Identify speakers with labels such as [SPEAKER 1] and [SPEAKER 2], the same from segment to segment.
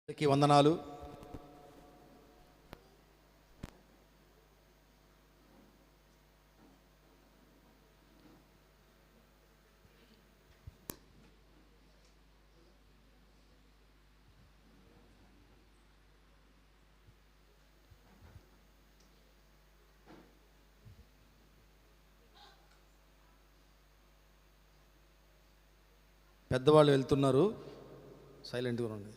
[SPEAKER 1] అందరికీ వందనాలు. పెద్దవాళ్ళు వెళ్తున్నారు, సైలెంట్గా ఉండండి.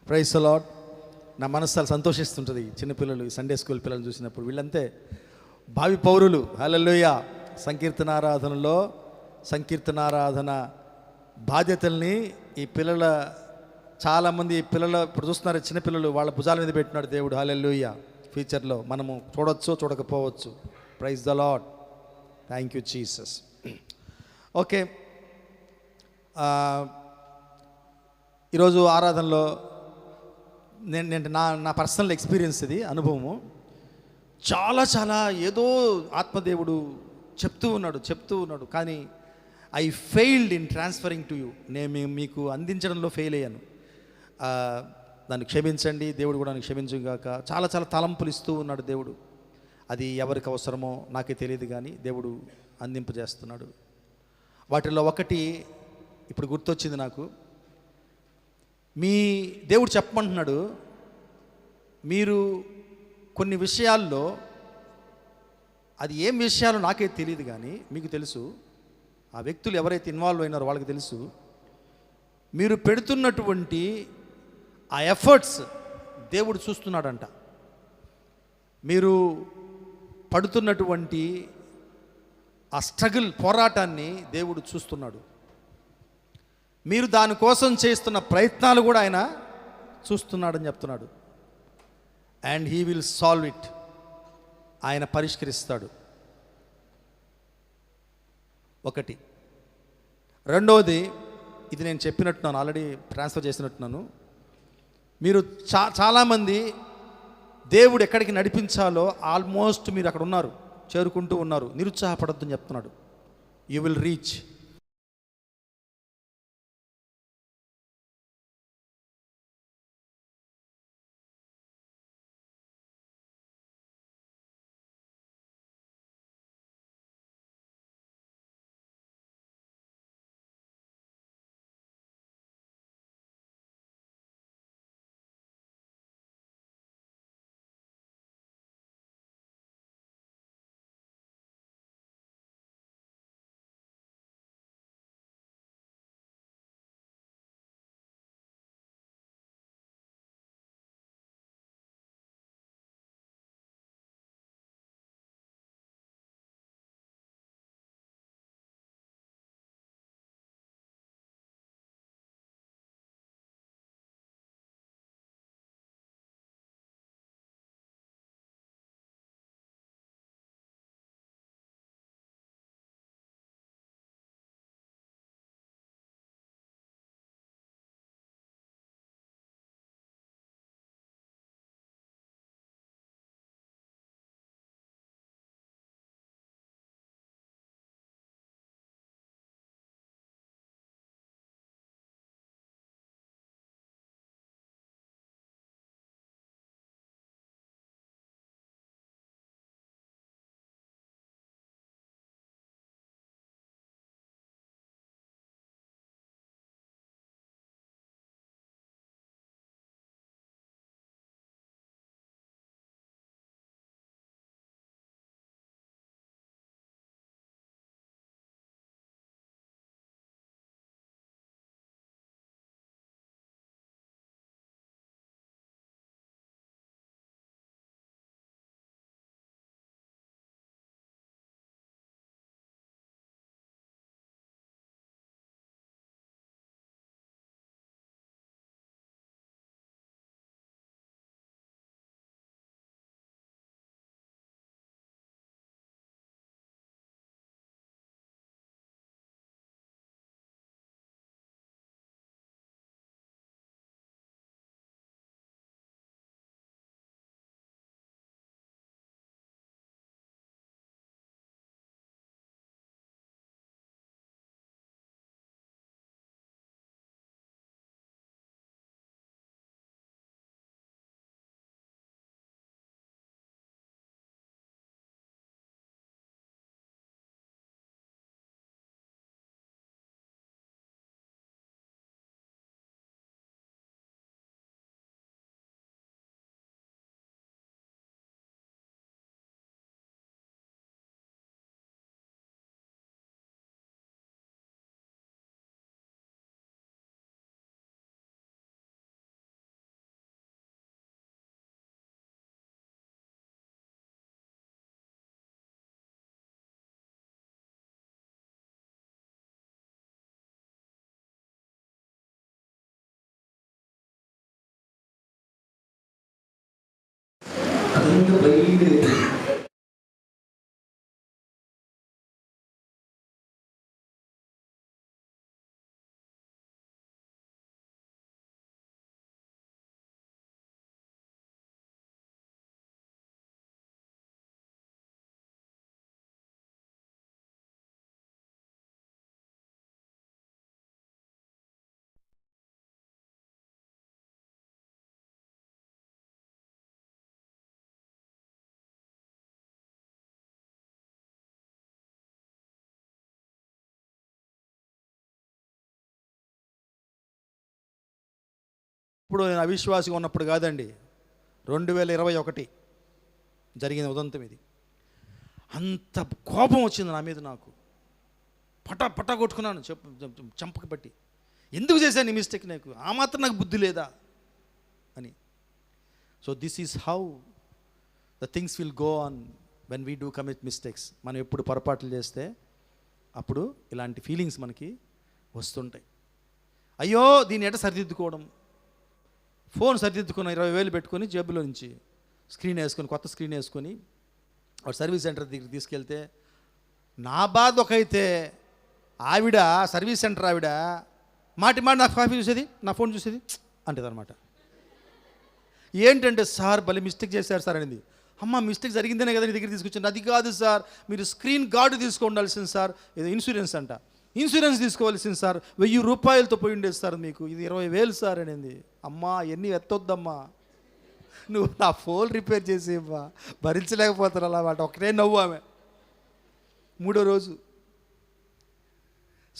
[SPEAKER 1] Praise the lord. నా మనసు చాలా సంతోషిస్తుంటుంది చిన్నపిల్లలు, సండే స్కూల్ పిల్లలు చూసినప్పుడు. వీళ్ళంతే భావి పౌరులు. హల్లెలూయా. సంకీర్తనారాధన బాధ్యతల్ని ఈ పిల్లల, చాలామంది పిల్లల ఇప్పుడు చూస్తున్నారు, చిన్నపిల్లలు వాళ్ళ భుజాల మీద పెట్టినాడు దేవుడు. హల్లెలూయా. ఫ్యూచర్లో మనము చూడొచ్చు, చూడకపోవచ్చు. Praise the Lord. Thank you Jesus. Okay, ఈరోజు ఆరాధనలో నేను నా పర్సనల్ ఎక్స్పీరియన్స్, ఇది అనుభవము. చాలా ఏదో ఆత్మదేవుడు చెప్తూ ఉన్నాడు, కానీ I failed in transferring to you. నేను మీకు అందించడంలో ఫెయిల్ అయ్యాను. దాన్ని క్షమించండి, దేవుడు కూడా నన్ను క్షమించుగాక. చాలా తలంపులు ఇస్తూ ఉన్నాడు దేవుడు. అది ఎవరికి అవసరమో నాకే తెలియదు, కానీ దేవుడు అందింపజేస్తున్నాడు. వాటిల్లో ఒకటి ఇప్పుడు గుర్తొచ్చింది నాకు. మీ దేవుడు చెప్పమంటున్నాడు, మీరు కొన్ని విషయాల్లో, అది ఏం విషయాలు నాకే తెలియదు కానీ మీకు తెలుసు, ఆ వ్యక్తులు ఎవరైతే ఇన్వాల్వ్ అయినారో వాళ్ళకి తెలుసు. మీరు పెడుతున్నటువంటి ఆ ఎఫర్ట్స్ దేవుడు చూస్తున్నాడంట. మీరు పడుతున్నటువంటి ఆ స్ట్రగుల్, పోరాటాన్ని దేవుడు చూస్తున్నాడు. మీరు దానికోసం చేస్తున్న ప్రయత్నాలు కూడా ఆయన చూస్తున్నాడని చెప్తున్నాడు. And he will solve it. ఆయన పరిష్కరిస్తాడు. ఒకటి. రెండవది, ఇది నేను చెప్పినట్టున్నాను, ఆల్రెడీ ట్రాన్స్ఫర్ చేసినట్టున్నాను. మీరు చాలామంది దేవుడు ఎక్కడికి నడిపించాలో ఆల్మోస్ట్ మీరు అక్కడ ఉన్నారు, చేరుకుంటూ ఉన్నారు. నిరుత్సాహపడొద్దని చెప్తున్నాడు. You will reach.
[SPEAKER 2] అదంతా బయట
[SPEAKER 1] ఇప్పుడు నేను అవిశ్వాసిగా ఉన్నప్పుడు కాదండి, 2021 జరిగిన ఉదంతం ఇది. అంత కోపం వచ్చింది నా మీద, నాకు పటా కొట్టుకున్నాను చంపకి బట్టి. ఎందుకు చేశాను ఈ మిస్టేక్, నాకు ఆ మాత్రం నాకు బుద్ధి లేదా అని. So this is how the things will go on when we do commit mistakes. మనం ఎప్పుడు పొరపాట్లు చేస్తే అప్పుడు ఇలాంటి ఫీలింగ్స్ మనకి వస్తుంటాయి. అయ్యో దీన్ని ఎట సరిదిద్దుకోవడం, ఫోన్ సరిదిద్దుకున్న 20,000 పెట్టుకొని జేబులో నుంచి స్క్రీన్ వేసుకొని, కొత్త స్క్రీన్ వేసుకొని వాడు సర్వీస్ సెంటర్ దగ్గరికి తీసుకెళ్తే, నా బాధ ఒకైతే ఆవిడ సర్వీస్ సెంటర్ ఆవిడ మాటి నా కాఫీ చూసేది, నా ఫోన్ చూసేది అంటది అనమాట. ఏంటంటే సార్ భలే మిస్టేక్ చేశారు సార్ అనేది. అమ్మ మిస్టేక్ జరిగిందనే కదా నీ దగ్గర తీసుకొచ్చాను. అది కాదు సార్, మీరు స్క్రీన్ గార్డు తీసుకోవాల్సింది సార్, ఇది ఇన్సూరెన్స్ అంట, ఇన్సూరెన్స్ తీసుకోవాల్సింది సార్, 1000 రూపాయలతో పోయి ఉండేది సార్, మీకు ఇది 20,000 సార్ అనేది. అమ్మా ఎన్ని ఎత్తొద్దమ్మా, నువ్వు నా ఫోన్ రిపేర్ చేసి ఇవ్వా, భరించలేకపోతాను అలా మాట. ఒకటే నవ్వు ఆమె. 3వ రోజు.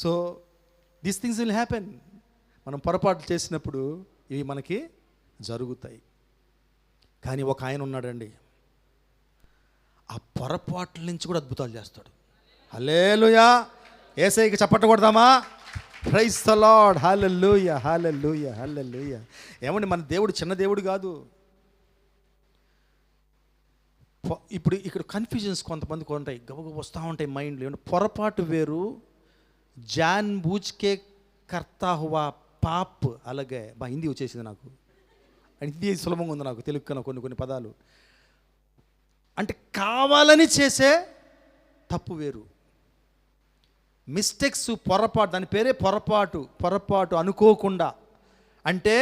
[SPEAKER 1] So these things will happen. మనం పొరపాట్లు చేసినప్పుడు ఇవి మనకి జరుగుతాయి. కానీ ఒక ఆయన ఉన్నాడండి, ఆ పొరపాట్ల నుంచి కూడా అద్భుతాలు చేస్తాడు. హల్లెలూయా. యేసయ్యకి చప్పట్లు కొడదామా? Praise the lord. Hallelujah, hallelujah, hallelujah. ఏమండి, మన దేవుడు చిన్న దేవుడు కాదు. ఇప్పుడు ఇక్కడ కన్ఫ్యూజన్స్ కొంతమందికి ఉంటాయి, గబగబ వస్తూ ఉంటాయి మైండ్లో. ఏమంటే పొరపాటు వేరు, జాన్ బూజ్కే కర్తా హువా పాప్ అలాగే. హిందీ వచ్చేసింది నాకు, హిందీ సులభంగా ఉంది నాకు, తెలుగు కన్నా కొన్ని పదాలు. అంటే కావాలని చేసే తప్పు వేరు. మిస్టేక్స్ పొరపాటు, దాని పేరే పొరపాటు అనుకోకుండా. అంటే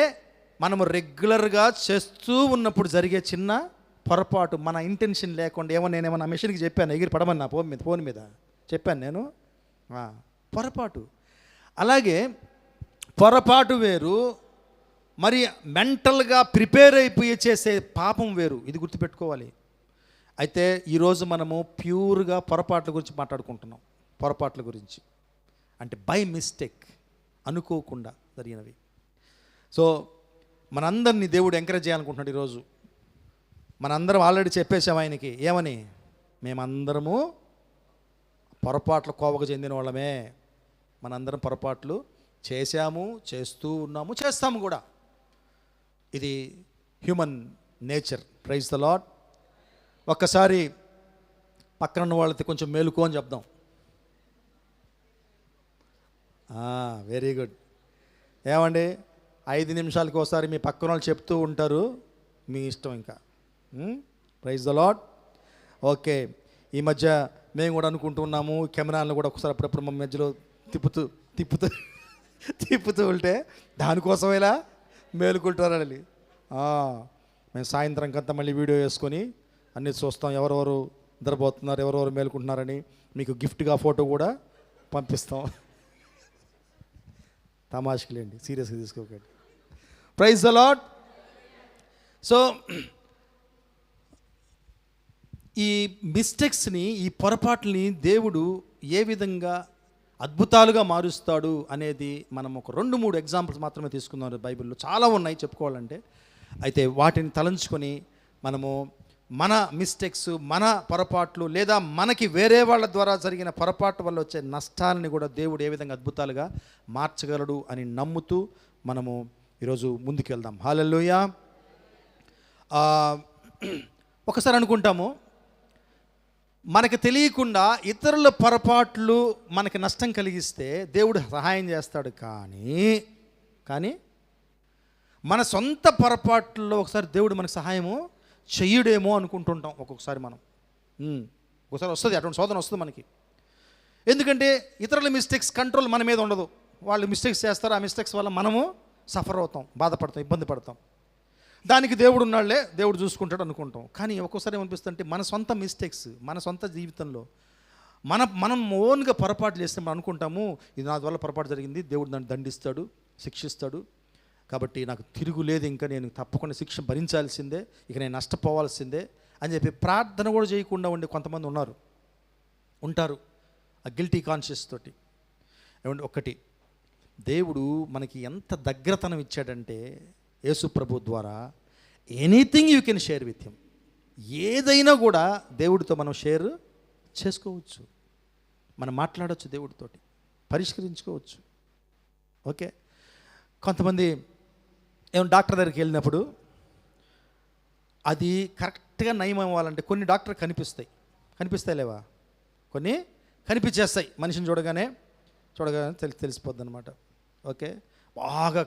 [SPEAKER 1] మనము రెగ్యులర్గా చేస్తూ ఉన్నప్పుడు జరిగే చిన్న పొరపాటు, మన ఇంటెన్షన్ లేకుండా. నేనేమన్నా మెషిన్కి చెప్పాను ఎగిరి పడమని, నా ఫోన్ మీద చెప్పాను నేను, పొరపాటు. అలాగే పొరపాటు వేరు, మరి మెంటల్గా ప్రిపేర్ అయిపోయి చేసే పాపం వేరు. ఇది గుర్తుపెట్టుకోవాలి. అయితే ఈరోజు మనము ప్యూర్గా పొరపాట్ల గురించి మాట్లాడుకుంటున్నాం. పొరపాట్ల గురించి అంటే బై మిస్టేక్, అనుకోకుండా జరిగినవి. సో మనందరినీ దేవుడు ఎంకరేజ్ చేయాలనుకుంటున్నాడు ఈరోజు. మనందరం ఆల్రెడీ చెప్పేసాం ఆయనకి, ఏమని? మేమందరము పొరపాట్ల కోవకు చెందిన వాళ్ళమే. మనందరం పొరపాట్లు చేశాము, చేస్తూ ఉన్నాము, చేస్తాము కూడా. ఇది human nature. Praise the lord. ఒక్కసారి పక్కన ఉన్న వాళ్ళతో కొంచెం మేలుకో అని చెప్దాం. Very good. ఏమండి, 5 నిమిషాలకి ఒకసారి మీ పక్కన వాళ్ళు చెప్తూ ఉంటారు, మీ ఇష్టం ఇంకా. Praise the lord. ఓకే. ఈ మధ్య మేము కూడా అనుకుంటున్నాము, కెమెరాలను కూడా ఒకసారి అప్పుడప్పుడు మా మధ్యలో తిప్పుతూ ఉంటే దానికోసం ఇలా మేలుకుంటారని. మేము సాయంత్రం కంతా మళ్ళీ వీడియో వేసుకొని అన్నీ చూస్తాం, ఎవరెవరు నిద్రపోతున్నారు, ఎవరెవరు మేలుకుంటున్నారని. మీకు గిఫ్ట్గా ఫోటో కూడా పంపిస్తాం. తమాషకులేండి, సీరియస్గా తీసుకోకండి. Praise the lord. సో ఈ మిస్టేక్స్ని, ఈ పొరపాట్లని దేవుడు ఏ విధంగా అద్భుతాలుగా మారుస్తాడు అనేది మనం ఒక 2-3 ఎగ్జాంపుల్స్ మాత్రమే తీసుకుందాం. బైబిల్లో చాలా ఉన్నాయి చెప్పుకోవాలంటే. అయితే వాటిని తలంచుకొని మనము మన మిస్టేక్స్, మన పొరపాట్లు, లేదా మనకి వేరే వాళ్ళ ద్వారా జరిగిన పొరపాటు వల్ల వచ్చే నష్టాలని కూడా దేవుడు ఏ విధంగా అద్భుతాలుగా మార్చగలడు అని నమ్ముతూ మనము ఈరోజు ముందుకెళ్దాం. హల్లెలూయా. ఒకసారి అనుకుంటాము, మనకు తెలియకుండా ఇతరుల పొరపాట్లు మనకి నష్టం కలిగిస్తే దేవుడు సహాయం చేస్తాడు. కానీ మన సొంత పొరపాట్లలో ఒకసారి దేవుడు మనకు సహాయము చెయ్యడేమో అనుకుంటుంటాం ఒక్కొక్కసారి మనం. ఒకసారి వస్తుంది, అటువంటి శోధన వస్తుంది మనకి. ఎందుకంటే ఇతరుల మిస్టేక్స్ కంట్రోల్ మన మీద ఉండదు. వాళ్ళు మిస్టేక్స్ చేస్తారు, ఆ మిస్టేక్స్ వల్ల మనము సఫర్ అవుతాం, బాధపడతాం, ఇబ్బంది పడతాం. దానికి దేవుడు ఉన్నాళ్లే, దేవుడు చూసుకుంటాడు అనుకుంటాం. కానీ ఒక్కోసారి ఏమనిపిస్తుంటే మన సొంత మిస్టేక్స్, మన సొంత జీవితంలో మనం ఓన్గా పొరపాటు చేస్తే మనం అనుకుంటాము, ఇది నా వల్ల పొరపాటు జరిగింది, దేవుడు నన్ను దండిస్తాడు, శిక్షిస్తాడు, కాబట్టి నాకు తిరుగులేదు, ఇంకా నేను తప్పకుండా శిక్ష భరించాల్సిందే, ఇక నేను నష్టపోవాల్సిందే అని చెప్పి ప్రార్థన కూడా చేయకుండా ఉండే కొంతమంది ఉంటారు ఆ గిల్టీ కాన్షియస్ తోటి. ఏమంటే ఒకటి, దేవుడు మనకి ఎంత దగ్గరతనం ఇచ్చాడంటే యేసు ప్రభు ద్వారా anything you can share with him. ఏదైనా కూడా దేవుడితో మనం షేర్ చేసుకోవచ్చు, మనం మాట్లాడవచ్చు, దేవుడితోటి పరిష్కరించుకోవచ్చు. ఓకే, కొంతమంది డాక్టర్ దగ్గరికి వెళ్ళినప్పుడు అది కరెక్ట్గా నయం అవ్వాలంటే కొన్ని డాక్టర్ కనిపిస్తాయి లేవా, కొన్ని కనిపించేస్తాయి, మనిషిని చూడగానే తెలిసిపోద్ది అనమాట. ఓకే, బాగా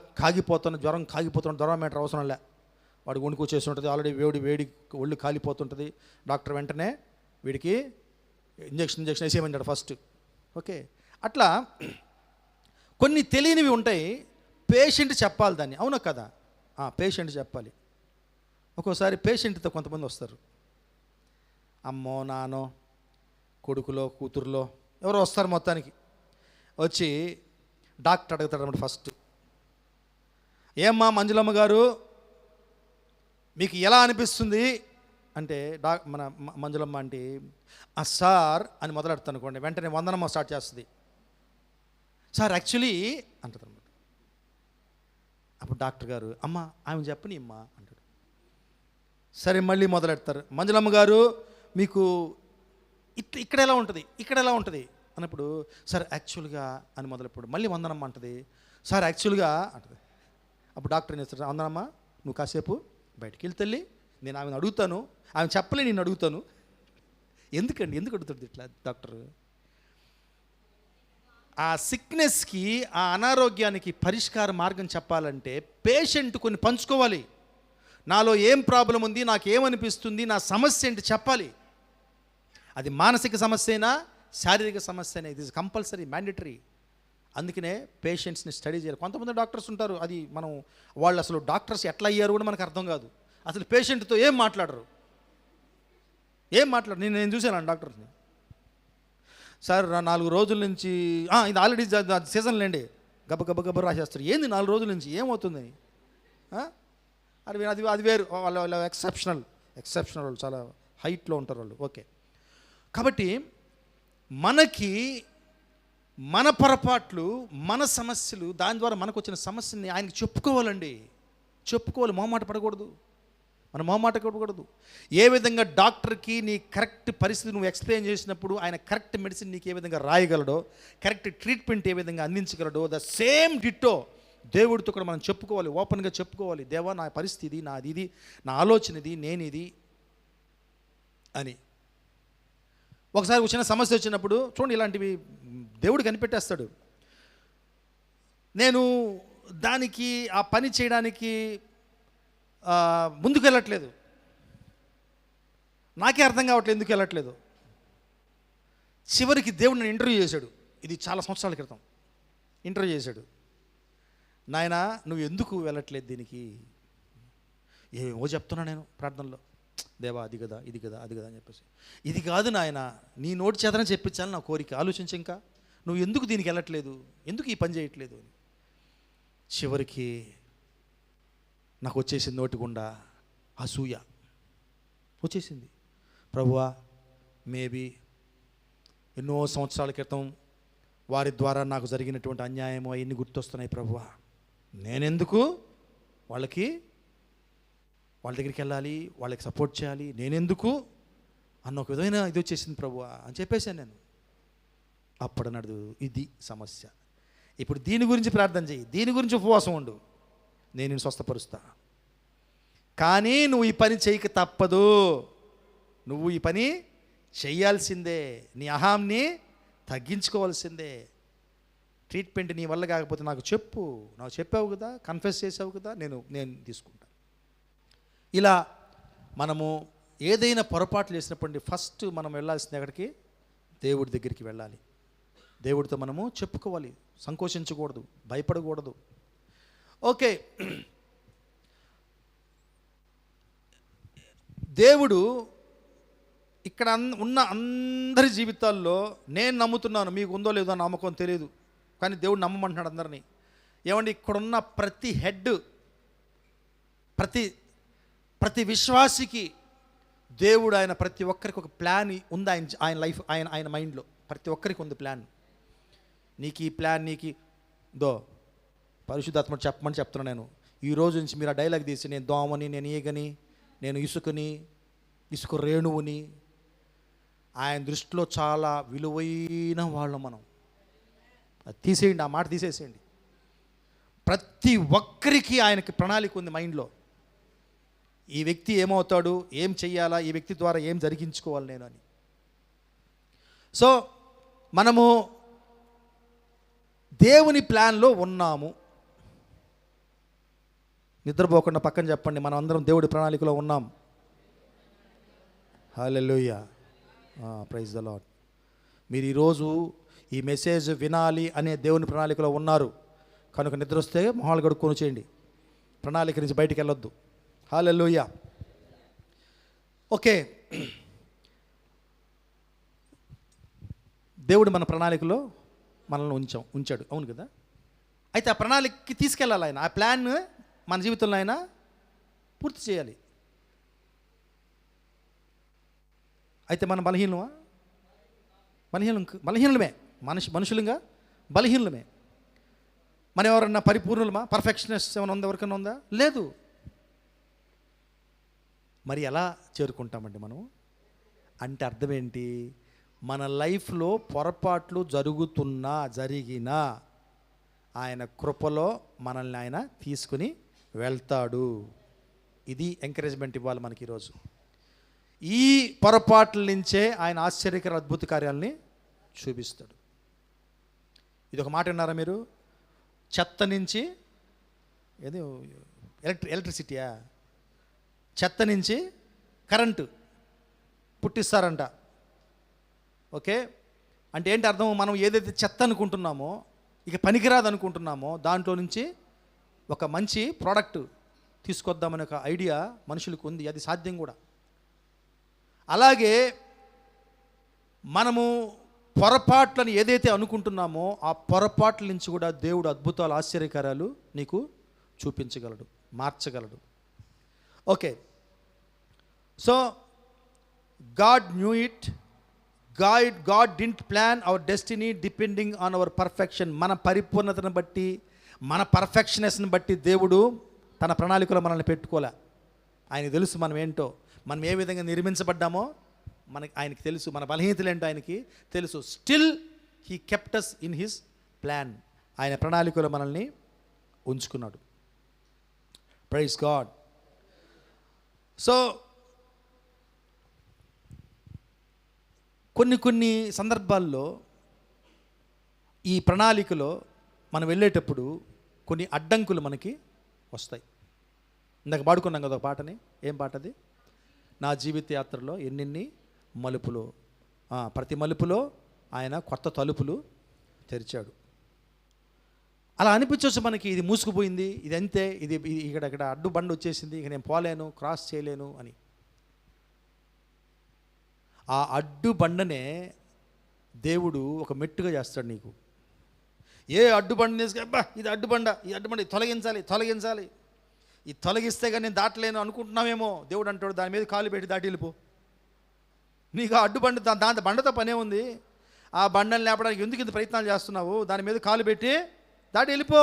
[SPEAKER 1] జ్వరం కాగిపోతున్న థర్మామీటర్ అవసరం లే, వాడికి వణుకు చేసి ఉంటుంది, ఆల్రెడీ వేడి ఒళ్ళు కాలిపోతుంటుంది, డాక్టర్ వెంటనే వీడికి ఇంజక్షన్ వేసేయమంటాడు ఫస్ట్. ఓకే, అట్లా కొన్ని తెలియనివి ఉంటాయి, పేషెంట్ చెప్పాలి దాన్ని, అవునా కదా, పేషెంట్ చెప్పాలి. ఒక్కోసారి పేషెంట్తో కొంతమంది వస్తారు, అమ్మో నానో కొడుకులో కూతురులో ఎవరో వస్తారు, మొత్తానికి వచ్చి డాక్టర్ అడుగుతాడు అన్నమాట ఫస్ట్, ఏమ్మా మంజులమ్మ గారు మీకు ఎలా అనిపిస్తుంది అంటే, మన మంజులమ్మ అంటే సార్ అని మొదలెడతాను అనుకోండి, వెంటనే వందనమ్మ స్టార్ట్ చేస్తుంది, సార్ యాక్చువల్లీ అంటుంది అనమాట. అప్పుడు డాక్టర్ గారు అమ్మ ఆమె చెప్పని అమ్మా అంటాడు. సరే మళ్ళీ మొదలెడతారు, మంజులమ్మ గారు మీకు ఇక్కడ ఎలా ఉంటుంది అన్నప్పుడు, సార్ యాక్చువల్గా అని మొదలెప్పుడు మళ్ళీ వందనమ్మ అంటుంది, సార్ యాక్చువల్గా అంటుంది. అప్పుడు డాక్టర్ ఏం చేస్తాడు, వందనమ్మ నువ్వు కాసేపు బయటికి వెళ్తే తల్లి, నేను ఆమెను అడుగుతాను, ఆమె చెప్పలే నేను అడుగుతాను. ఎందుకు అడుగుతుంది ఇట్లా డాక్టర్? ఆ సిక్నెస్కి, ఆ అనారోగ్యానికి పరిష్కార మార్గం చెప్పాలంటే పేషెంట్ కొన్ని పంచుకోవాలి, నాలో ఏం ప్రాబ్లం ఉంది, నాకు ఏమనిపిస్తుంది, నా సమస్య ఏంటి చెప్పాలి. అది మానసిక సమస్య అయినా శారీరక సమస్య అయినా, ఇది ఇస్ కంపల్సరీ, మ్యాండేటరీ. అందుకనే పేషెంట్స్ని స్టడీ చేయాలి. కొంతమంది డాక్టర్స్ ఉంటారు, అది వాళ్ళు అసలు డాక్టర్స్ ఎట్లా అయ్యారు కూడా మనకు అర్థం కాదు, అసలు పేషెంట్తో ఏం మాట్లాడరు. నేను చూశాను డాక్టర్ని, సార్ 4 రోజుల నుంచి ఇది ఆల్రెడీ సీజన్ లేండి, గబ్బ రాసేస్తారు. ఏంది 4 రోజుల నుంచి ఏమవుతుంది? అది వేరు, వాళ్ళ ఎక్సెప్షనల్ వాళ్ళు చాలా హైట్లో ఉంటారు వాళ్ళు. ఓకే, కాబట్టి మనకి మన పొరపాట్లు, మన సమస్యలు, దాని ద్వారా మనకు వచ్చిన సమస్యని ఆయనకి చెప్పుకోవాలి, మొహమాట పడకూడదు. ఏ విధంగా డాక్టర్కి నీ కరెక్ట్ పరిస్థితి నువ్వు ఎక్స్ప్లెయిన్ చేసినప్పుడు ఆయన కరెక్ట్ మెడిసిన్ నీకు ఏ విధంగా రాయగలడో, కరెక్ట్ ట్రీట్మెంట్ ఏ విధంగా అందించగలడో, ద సేమ్ డిట్టో దేవుడితో కూడా మనం చెప్పుకోవాలి, ఓపెన్గా చెప్పుకోవాలి. దేవా నా పరిస్థితి, నాది ఇది, నా ఆలోచన ఇది, నేను ఇది అని. ఒకసారి చిన్న సమస్య వచ్చినప్పుడు చూడండి, ఇలాంటివి దేవుడు కనిపెట్టేస్తాడు. నేను దానికి ఆ పని చేయడానికి ముందుకు వెళ్ళట్లేదు, నాకే అర్థం కావట్లేదు ఎందుకు వెళ్ళట్లేదు. చివరికి దేవుడు నన్ను ఇంటర్వ్యూ చేశాడు, ఇది చాలా సంవత్సరాల క్రితం ఇంటర్వ్యూ చేశాడు. నాయనా నువ్వు ఎందుకు వెళ్ళట్లేదు దీనికి? ఏమో చెప్తున్నా నేను ప్రార్థనలో, దేవా అది కదా ఇది కదా అది కదా అని చెప్పేసి. ఇది కాదు నాయన, నీ నోటి చేతనే చెప్పించాలి నా కోరిక, ఆలోచించి ఇంకా నువ్వు ఎందుకు దీనికి వెళ్ళట్లేదు, ఎందుకు ఈ పని చేయట్లేదు అని. చివరికి నాకు వచ్చేసింది నోటి గుండా అసూయ వచ్చేసింది. ప్రభువా, మేబీ ఎన్నో సంవత్సరాల క్రితం వారి ద్వారా నాకు జరిగినటువంటి అన్యాయము అవన్నీ గుర్తొస్తున్నాయి ప్రభువా, నేనెందుకు వాళ్ళ దగ్గరికి వెళ్ళాలి, వాళ్ళకి సపోర్ట్ చేయాలి, నేనెందుకు అన్న ఒక విధమైన ఇది వచ్చేసింది ప్రభువా అని చెప్పేశాను నేను. అప్పుడు అన్నాడు, ఇది సమస్య, ఇప్పుడు దీని గురించి ప్రార్థన చేయి, దీని గురించి ఉపవాసం ఉండు, నేను నిన్ను స్వస్థపరుస్తా. కానీ నువ్వు ఈ పని చేయక తప్పదు, నువ్వు ఈ పని చెయ్యాల్సిందే, నీ అహాంని తగ్గించుకోవాల్సిందే. ట్రీట్మెంట్ నీ వల్ల కాకపోతే నాకు చెప్పావు కదా, కన్ఫెస్ చేసావు కదా, నేను తీసుకుంటా. ఇలా మనము ఏదైనా పొరపాట్లు చేసినప్పుడు ఫస్ట్ మనం వెళ్ళాల్సింది ఎక్కడికి? దేవుడి దగ్గరికి వెళ్ళాలి. దేవుడితో మనము చెప్పుకోవాలి, సంకోచించకూడదు, భయపడకూడదు. ఓకే, దేవుడు ఇక్కడ ఉన్న అందరి జీవితాల్లో నేను నమ్ముతున్నాను, మీకు ఉందో లేదో నమ్మకం తెలియదు, కానీ దేవుడు నమ్మమంటున్నాడు అందరినీ. ఏమండి, ఇక్కడున్న ప్రతి హెడ్, ప్రతి విశ్వాసికి దేవుడు ఆయన ప్రతి ఒక్కరికి ఒక ప్లాన్ ఉంది. ఆయన లైఫ్, ఆయన మైండ్లో ప్రతి ఒక్కరికి ఉంది ప్లాన్. నీకు ఈ ప్లాన్, నీకు దో పరిశుద్ధాత్మ చెప్పమని చెప్తున్నాను నేను. ఈ రోజు నుంచి మీరు ఆ డైలాగ్ తీసి, నేను దోమని, నేను ఈగని, నేను ఇసుక రేణువుని, ఆయన దృష్టిలో చాలా విలువైన వాళ్ళం మనం. అది తీసేయండి, ఆ మాట తీసేసేయండి. ప్రతి ఒక్కరికి ఆయనకి ప్రణాళిక ఉంది మైండ్లో. ఈ వ్యక్తి ఏమవుతాడు, ఏం చెయ్యాలా, ఈ వ్యక్తి ద్వారా ఏం జరిగించుకోవాలి నేను అని. సో మనము దేవుని ప్లాన్లో ఉన్నాము. నిద్రపోకుండా పక్కన చెప్పండి, మనం అందరం దేవుడి ప్రణాళికలో ఉన్నాం. హల్లెలూయా, ప్రైజ్ ద లార్డ్. మీరు ఈరోజు ఈ మెసేజ్ వినాలి అనే దేవుని ప్రణాళికలో ఉన్నారు కనుక నిద్ర వస్తే మొహాలు కడుక్కొని చేయండి, ప్రణాళిక నుంచి బయటికి వెళ్ళొద్దు. హల్లెలూయా. ఓకే, దేవుడు మన ప్రణాళికలో మనల్ని ఉంచాడు, అవును కదా. అయితే ఆ ప్రణాళికకి తీసుకెళ్ళాలి ఆయన. ఆ ప్లాన్ మన జీవితంలో ఆయన పూర్తి చేయాలి. అయితే మనం బలహీనమే, మనుషులుగా బలహీనమే. మనం ఎవరన్నా పరిపూర్ణులమా, పర్ఫెక్షనిస్ట్ ఏమైనా ఉందా, ఎవరికైనా ఉందా? లేదు. మరి ఎలా చేరుకుంటామండి మనం అంటే? అర్థం ఏంటి? మన లైఫ్లో పొరపాట్లు జరిగినా ఆయన కృపలో మనల్ని ఆయన తీసుకుని వెళ్తాడు. ఇది ఎంకరేజ్మెంట్ ఇవ్వాలి మనకి ఈరోజు. ఈ పొరపాట్ల నుంచే ఆయన ఆశ్చర్యకర అద్భుత కార్యాలని చూపిస్తాడు. ఇది ఒక మాట విన్నారా మీరు? చెత్త నుంచి ఏది ఎలక్ట్రిసిటీయా, చెత్త నుంచి కరెంటు పుట్టిస్తారంట. ఓకే, అంటే ఏంటి అర్థం? మనం ఏదైతే చెత్త అనుకుంటున్నామో, ఇక పనికిరాదు అనుకుంటున్నామో, దాంట్లో నుంచి ఒక మంచి ప్రోడక్ట్ తీసుకొద్దామనే ఒక ఐడియా మనుషులకు ఉంది. అది సాధ్యం కూడా. అలాగే మనము పొరపాట్లను ఏదైతే అనుకుంటున్నామో ఆ పొరపాట్ల నుంచి కూడా దేవుడు అద్భుతాలు, ఆశ్చర్యకార్యాలు నీకు చూపించగలడు, మార్చగలడు. Okay, so God knew it. God didn't plan our destiny depending on our perfection. మన పరిపూర్ణతను బట్టి, మన పర్ఫెక్షనెస్ని బట్టి దేవుడు తన ప్రణాళికలో మనల్ని పెట్టుకోలే. ఆయనకు తెలుసు మనం ఏంటో, మనం ఏ విధంగా నిర్మించబడ్డామో ఆయనకి తెలుసు, మన బలహీనతలు ఏంటో ఆయనకి తెలుసు. Still he kept us in his plan. ఆయన ప్రణాళికలో మనల్ని ఉంచుకున్నాడు. Praise God. సో కొన్ని సందర్భాల్లో ఈ ప్రణాళికలో మనం వెళ్ళేటప్పుడు కొన్ని అడ్డంకులు మనకి వస్తాయి. ఇందాక పాడుకున్నాం కదా ఒక పాటని. ఏం పాట అది? నా జీవిత యాత్రలో ఎన్నెన్ని మలుపులు, ప్రతి మలుపులో ఆయన కొత్త తలుపులు తెరిచాడు. అలా అనిపించవచ్చు మనకి, ఇది మూసుకుపోయింది, ఇది అంతే, ఇది ఇక్కడ అడ్డు బండి వచ్చేసింది, ఇక నేను పోలేను, క్రాస్ చేయలేను అని. ఆ అడ్డు బండనే దేవుడు ఒక మెట్టుగా చేస్తాడు నీకు. ఏ అడ్డు బండి తీసుకు, ఇది అడ్డుబండ, ఈ అడ్డుబండ తొలగించాలి, ఈ తొలగిస్తే కానీ నేను దాటలేను అనుకుంటున్నామేమో. దేవుడు అంటాడు, దాని మీద కాలు పెట్టి దాటి వెళ్ళిపో. నీకు ఆ అడ్డుబండ, దాని బండతో పనే ఉంది. ఆ బండని లేపడానికి ఎందుకు ఇంత ప్రయత్నాలు చేస్తున్నావు? దాని మీద కాలు పెట్టి దాటి వెళ్ళిపో.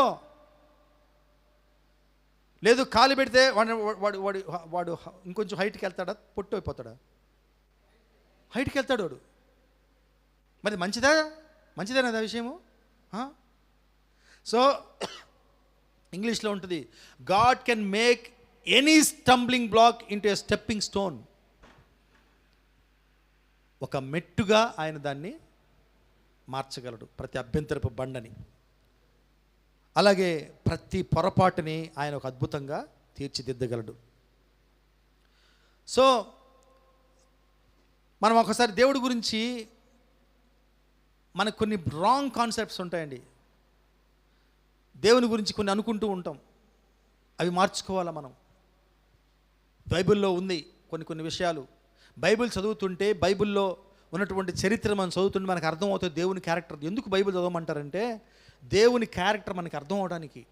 [SPEAKER 1] లేదు, కాలు పెడితే వాడు ఇంకొంచెం హైట్కి వెళ్తాడా, పొట్టు అయిపోతాడా? హైట్కి వెళ్తాడు వాడు. మరి మంచిదేనా ఆ విషయము? సో ఇంగ్లీష్లో ఉంటుంది, God can make any stumbling black into a stepping stone. ఒక మెట్టుగా ఆయన దాన్ని మార్చగలడు, ప్రతి అభ్యంతరపు బండని. అలాగే ప్రతి పొరపాటుని ఆయన ఒక అద్భుతంగా తీర్చిదిద్దగలడు. సో మనం ఒకసారి దేవుడి గురించి మనకు కొన్ని రాంగ్ కాన్సెప్ట్స్ ఉంటాయండి. దేవుని గురించి కొన్ని అనుకుంటూ ఉంటాం, అవి మార్చుకోవాలా మనం. బైబిల్లో ఉంది కొన్ని విషయాలు. బైబిల్ చదువుతుంటే, బైబిల్లో ఉన్నటువంటి చరిత్ర మనం చదువుతుంటే మనకు అర్థమవుతుంది దేవుని క్యారెక్టర్. ఎందుకు బైబిల్ చదవమంటారంటే దేవుని క్యారెక్టర్ మనకి అర్థం అవడానికి.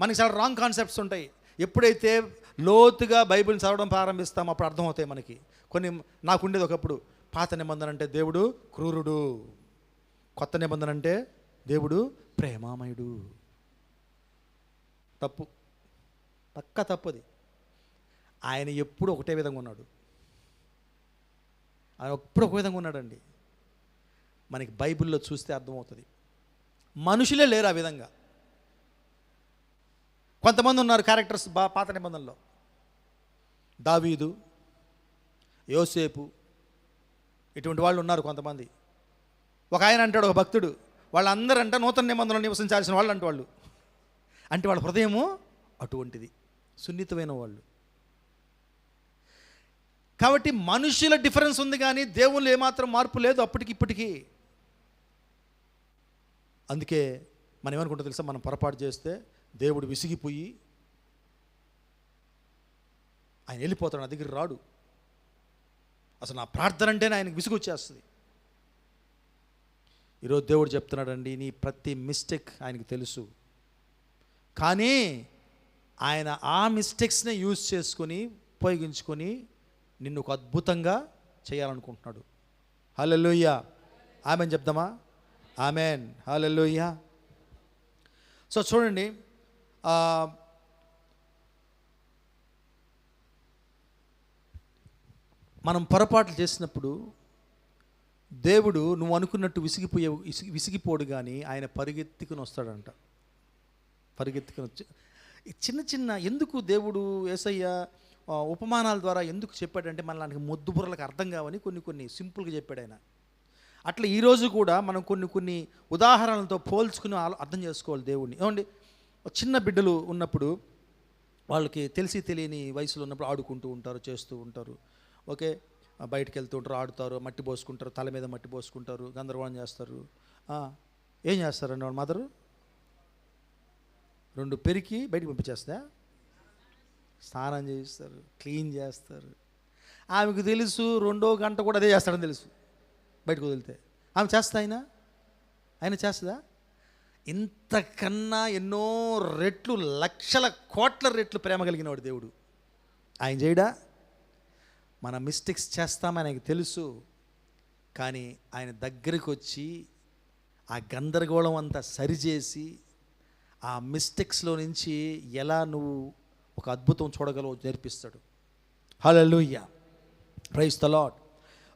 [SPEAKER 1] మనకి చాలా రాంగ్ కాన్సెప్ట్స్ ఉంటాయి. ఎప్పుడైతే లోతుగా బైబిల్ని చదవడం ప్రారంభిస్తామో అప్పుడు అర్థమవుతాయి మనకి. నాకుండేది ఒకప్పుడు పాత నిబంధన అంటే దేవుడు క్రూరుడు, కొత్త నిబంధన అంటే దేవుడు ప్రేమామయుడు. తప్పు, పక్కా తప్పది. ఆయన ఎప్పుడు ఒకటే విధంగా ఉన్నాడు. ఆయన ఎప్పుడు ఒక విధంగా ఉన్నాడండి. మనకి బైబిల్లో చూస్తే అర్థమవుతుంది. మనుషులే లేరు ఆ విధంగా. కొంతమంది ఉన్నారు క్యారెక్టర్స్ పాత నిబంధనలో. దావీదు, యోసేపు, ఇటువంటి వాళ్ళు ఉన్నారు కొంతమంది. ఒక ఆయన అంటాడు, ఒక భక్తుడు, వాళ్ళందరంట నూతన నిబంధనలో నివసించాల్సిన వాళ్ళు వాళ్ళు. అంటే వాళ్ళ హృదయము అటువంటిది, సున్నితమైన వాళ్ళు. కాబట్టి మనుషుల డిఫరెన్స్ ఉంది కానీ దేవుళ్ళు ఏమాత్రం మార్పు లేదు అప్పటికి ఇప్పటికీ. అందుకే మనం ఏమనుకుంటా తెలుసా, మనం పొరపాటు చేస్తే దేవుడు విసిగిపోయి ఆయన వెళ్ళిపోతాడు, నా దగ్గర రాడు. అసలు నా ప్రార్థన అంటేనే ఆయనకు విసుగు వచ్చేస్తుంది. ఈరోజు దేవుడు చెప్తున్నాడండి, నీ ప్రతి మిస్టేక్ ఆయనకు తెలుసు, కానీ ఆయన ఆ మిస్టేక్స్నే యూజ్ చేసుకొని ఉపయోగించుకొని నిన్ను ఒక అద్భుతంగా చేయాలనుకుంటున్నాడు. హల్లెలూయా, ఆమెన్ చెప్దామా? ఆమెన్, హల్లెలూయా. సో చూడండి, మనం పొరపాట్లు చేసినప్పుడు దేవుడు నువ్వు అనుకున్నట్టు విసిగిపోడు కానీ ఆయన పరిగెత్తుకుని వస్తాడంట. పరిగెత్తుకుని వచ్చి చిన్న ఎందుకు దేవుడు యేసయ్య ఉపమానాల ద్వారా ఎందుకు చెప్పాడంటే మనలాంటి మొద్దు బుర్రలకు అర్థం కావని కొన్ని సింపుల్గా చెప్పాడు ఆయన. అట్లా ఈరోజు కూడా మనం కొన్ని ఉదాహరణలతో పోల్చుకుని అర్థం చేసుకోవాలి దేవుడిని. ఏమండి, చిన్న బిడ్డలు ఉన్నప్పుడు వాళ్ళకి తెలియని వయసులో ఉన్నప్పుడు ఆడుకుంటూ ఉంటారు, చేస్తూ ఉంటారు. ఓకే, బయటకు వెళ్తూ ఉంటారు, ఆడుతారు, మట్టి పోసుకుంటారు, తల మీద మట్టి పోసుకుంటారు, గందరగోళం చేస్తారు. ఏం చేస్తారండి వాళ్ళ మదరు? 2 పెరికి బయటికి పంపించేస్తా, స్నానం చేయిస్తారు, క్లీన్ చేస్తారు. ఆమెకు తెలుసు 2వ గంట కూడా అదే చేస్తాడని తెలుసు. బయటకు వదిలితే ఆమె చేస్తా, ఆయన చేస్తుందా? ఇంతకన్నా ఎన్నో రెట్లు, లక్షల కోట్ల రెట్లు ప్రేమ కలిగిన వాడు దేవుడు. ఆయన చేయడా? మన మిస్టేక్స్ చేస్తామని ఆయనకు తెలుసు, కానీ ఆయన దగ్గరికి వచ్చి ఆ గందరగోళం అంతా సరిచేసి ఆ మిస్టేక్స్లో నుంచి ఎలా నువ్వు ఒక అద్భుతం చూడగలవు నేర్పిస్తాడు. హల్లెలూయా, ప్రైజ్ ద లార్డ్.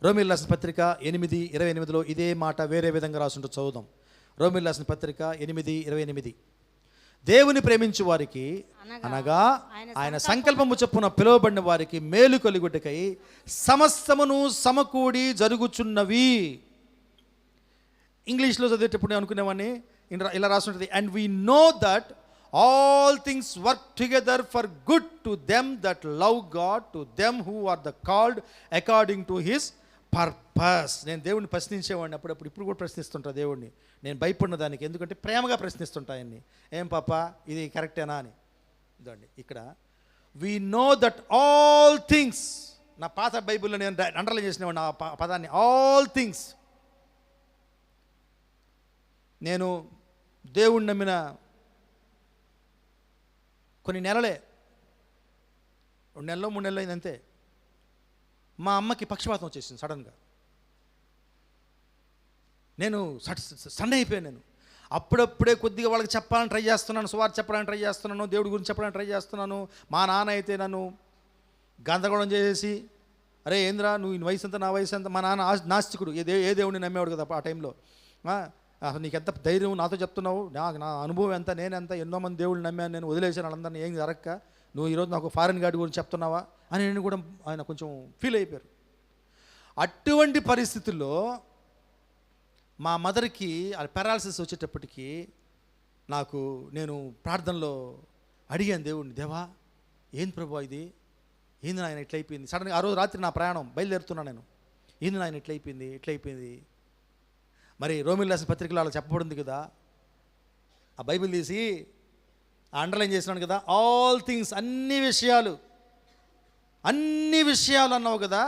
[SPEAKER 1] రోమీయులకు రాసిన పత్రిక 8:28లో ఇదే మాట వేరే విధంగా రాసుంటూ చదువుదాం. రోమీయులకు రాసిన పత్రిక 8:28, దేవుని ప్రేమించు వారికి అనగా ఆయన సంకల్పము చొప్పున పిలువబడిన వారికి మేలు కలుగుటకై సమస్తమును సమకూడి జరుగుచున్నవి. ఇంగ్లీష్లో చదివేటప్పుడు నేను అనుకునేవాడిని, ఇలా రాసుంటుంది, and we know that all things work together for good to them that love God, to them who are the called according to his purpose. నేను దేవుడిని ప్రశ్నించేవాడిని అప్పుడప్పుడు, ఇప్పుడు కూడా ప్రశ్నిస్తుంటా దేవుడిని. నేను భయపడిన దానికి, ఎందుకంటే ప్రేమగా ప్రశ్నిస్తుంటా ఆయన్ని, ఏం పాప ఇది కరెక్టేనా అని. ఇదండి ఇక్కడ we know that all things, నా పాత బైబిల్లో నేను అండర్లైన్ చేసినవాడిని ఆ పదాన్ని, ఆల్ థింగ్స్. నేను దేవుణ్ణి నమ్మిన కొన్ని నెలలే, 2 నెలలో 3 నెలలు అయింది అంతే. మా అమ్మకి పక్షపాతం వచ్చేసింది సడన్గా. నేను సన్న అయిపోయాను. నేను అప్పుడప్పుడే కొద్దిగా వాళ్ళకి చెప్పాలని ట్రై చేస్తున్నాను, సువార్త చెప్పడానికి ట్రై చేస్తున్నాను, దేవుడి గురించి చెప్పడానికి ట్రై చేస్తున్నాను. మా నాన్న అయితే నన్ను గందరగోళం చేసేసి, అరే ఏంద్రా నువ్వు ఈ వయసు అంతా నా వయసు అంతా. మా నాన్న నాస్తికుడు, ఏ దేవుడిని నమ్మేవాడు కదా ఆ టైంలో. అసలు నీకెంత ధైర్యం నాతో చెప్తున్నావు, నా అనుభవం ఎంత, నేనెంత, ఎన్నో మంది దేవుళ్ళు నమ్మాను, నేను వదిలేసాను వాళ్ళందరినీ, ఏం జరగక నువ్వు ఈరోజు నాకు ఫారెన్ గార్డ్ గురించి చెప్తున్నావా అని నేను కూడా ఆయన కొంచెం ఫీల్ అయిపోయారు. అటువంటి పరిస్థితుల్లో మా మదర్కి పారాలసిస్ వచ్చేటప్పటికి నేను ప్రార్థనలో అడిగాను దేవుడిని, దేవా ఏం ప్రభు ఇది, ఏంది నాయన ఇట్లయిపోయింది. సడన్గా ఆ రోజు రాత్రి నా ప్రయాణం బయలుదేరుతున్నాను నేను. ఏంది నాయన ఇట్లయిపోయింది. మరి రోమిల్ రాసిన పత్రికలో అలా చెప్పబడింది కదా, ఆ బైబిల్ తీసి అండర్లైన్ చేసినాను కదా, ఆల్ థింగ్స్, అన్ని విషయాలు అన్నావు కదా,